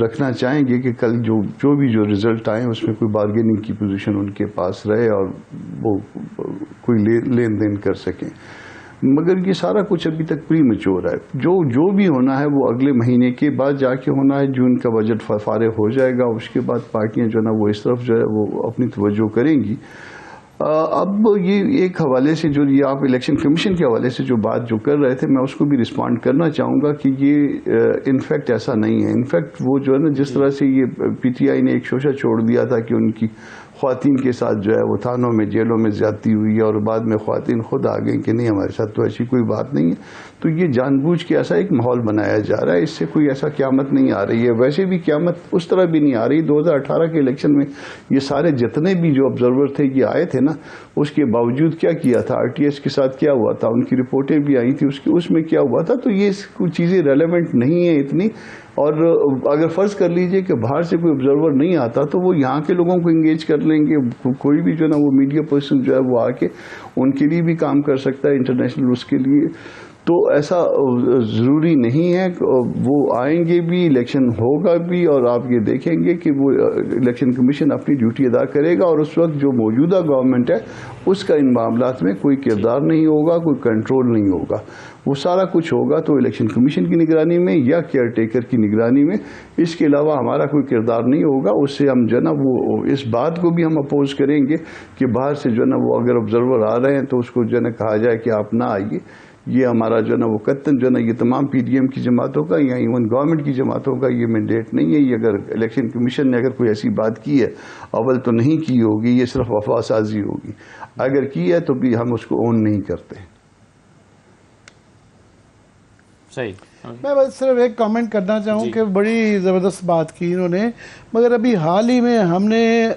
Speaker 3: रखना चाहेंगे कि कल जो भी रिजल्ट आए उसमें कोई बार्गेनिंग की पोजीशन उनके पास रहे और वो कोई लेन देन कर सकें। मगर ये सारा कुछ अभी तक प्री मैच्योर है। जो भी होना है वो अगले महीने के बाद जाके होना है। जून का बजट फारिग हो जाएगा, उसके बाद पार्टियां जो है ना वो इस तरफ जो है वो अपनी तवज्जो करेंगी। अब ये एक हवाले से जो ये आप इलेक्शन कमीशन के हवाले से जो बात जो कर रहे थे, मैं उसको भी रिस्पॉन्ड करना चाहूँगा कि ये इनफैक्ट ऐसा नहीं है। इनफैक्ट वो जो है ना, जिस तरह से ये पीटीआई ने एक शोशा छोड़ दिया था कि उनकी ख्वातीन के साथ जो है वो थानों में जेलों में ज्यादती हुई है और बाद में ख्वातीन खुद आ गई कि नहीं हमारे साथ तो ऐसी कोई बात नहीं है, तो ये जानबूझ के ऐसा एक माहौल बनाया जा रहा है। इससे कोई ऐसा क़यामत नहीं आ रही है। वैसे भी क़यामत उस तरह भी नहीं आ रही। 2018 के इलेक्शन में ये सारे जितने भी जो ऑब्जर्वर थे ये आए थे ना, उसके बावजूद क्या किया था, आरटीएस के साथ क्या हुआ था, उनकी रिपोर्टें भी आई थी, उसमें क्या हुआ था। तो ये कुछ चीज़ें रेलेवेंट नहीं है इतनी। और अगर फर्ज कर लीजिए कि बाहर से कोई ऑब्जर्वर नहीं आता तो वो यहाँ के लोगों को इंगेज कर लेंगे। कोई भी जो है ना वो मीडिया पर्सन जो है वो आके उनके लिए भी काम कर सकता है, इंटरनेशनल उसके लिए। तो ऐसा ज़रूरी नहीं है। वो आएंगे भी, इलेक्शन होगा भी, और आप ये देखेंगे कि वो इलेक्शन कमीशन अपनी ड्यूटी अदा करेगा और उस वक्त जो मौजूदा गवर्नमेंट है उसका इन मामलात में कोई किरदार नहीं होगा, कोई कंट्रोल नहीं होगा। वो सारा कुछ होगा तो इलेक्शन कमीशन की निगरानी में या केयर टेकर की निगरानी में। इसके अलावा हमारा कोई किरदार नहीं होगा। उससे हम जो है ना वो इस बात को भी हम अपोज करेंगे कि बाहर से जो है ना वो अगर ऑब्जर्वर आ रहे हैं तो उसको जो है ना कहा जाए कि आप ना आइए। ये हमारा जो है ना वो कत्तन जो है ना ये तमाम पीडीएम की जमातों का या इवन गवर्नमेंट की जमातों का ये मैंडेट नहीं है। ये अगर इलेक्शन कमीशन ने अगर कोई ऐसी बात की है, अव्वल तो नहीं की होगी, ये सिर्फ अफवाहसाजी होगी। अगर की है तो भी हम उसको ओन नहीं करते।
Speaker 1: सही।
Speaker 2: मैं बस सिर्फ एक कमेंट करना चाहूँ कि बड़ी ज़बरदस्त बात की इन्होंने, मगर अभी हाल ही में हमने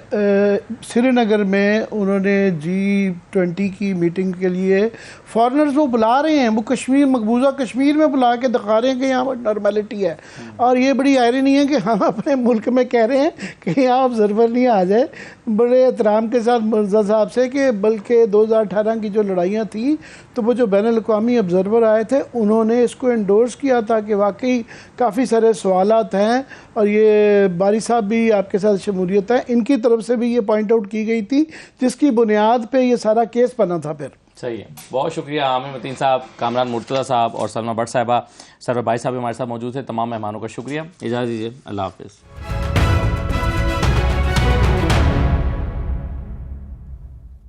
Speaker 2: श्रीनगर में उन्होंने G20 की मीटिंग के लिए फॉरेनर्स वो बुला रहे हैं, वो कश्मीर, मकबूजा कश्मीर में बुला के दिखा रहे हैं कि यहाँ पर नॉर्मेलिटी है। और ये बड़ी आयरनी है कि हम अपने मुल्क में कह रहे हैं कि यहाँ ऑब्जर्वर नहीं आ जाए। बड़े एहतराम के साथ मिर्ज़ा साहब से कि बल्कि 2018 की जो लड़ाइयाँ थी तो वो जो बैनुल-अक़वामी ऑब्जर्वर आए थे उन्होंने इसको इंडोर्स किया था कि वाकई काफ़ी सारे सवालात हैं। और ये बारी साहब भी आपके साथ शमूलियत है, इनकी तरफ से भी ये पॉइंट आउट की गई थी, जिसकी बुनियाद पे ये सारा केस बना था। फिर सही
Speaker 1: है। बहुत शुक्रिया आमिर मतीन साहब, कामरान मुर्तज़ा साहब और सलमा भट्ट साहिबा, सरवर भाई साहब हमारे साथ मौजूद थे। तमाम मेहमानों का शुक्रिया। इजाज़त दीजिए, अल्लाह हाफ़िज़।